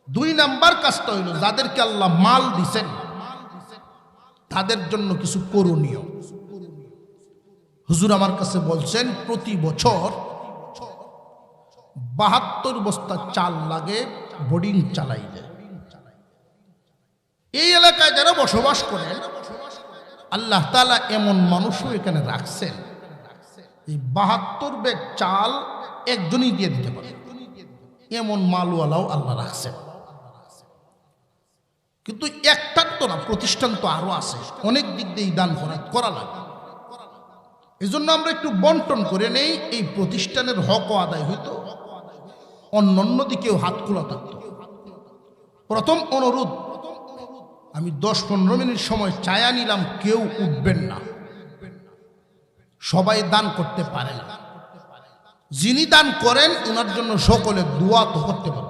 S1: 2 নাম্বার কাজটা হইল, যাদেরকে আল্লাহ মাল দিছেন তাদের জন্য কিছু করণীয়। হুজুর আমার কাছে বলছেন, প্রতি বছর 72 বস্তা চাল লাগে বোর্ডিং চালাইলে। এই এলাকায় যারা বসবাস করেন, আল্লাহ তাআলা এমন মানুষও এখানে রাখছেন, এই 72 ব্যাগ চাল একজনই দিয়ে দিতে পারে, এমন মালওয়ালাও আল্লাহ রাখছেন। কিন্তু একটার তো না, প্রতিষ্ঠান তো আরো আছে, অনেক দিক দিয়ে দান করা লাগে। এই জন্য আমরা একটু বন্টন করে নেই, এই প্রতিষ্ঠানের হক আদায় হইতো, অন্য দিকেও হাত খোলা থাকত। প্রথম অনুরোধ, আমি 10-15 মিনিট সময় চায়া নিলাম, কেউ উঠবেন না, সবাই দান করতে পারে না। যিনি দান করেন ওনার জন্য সকলে দোয়া তো করতে পারে।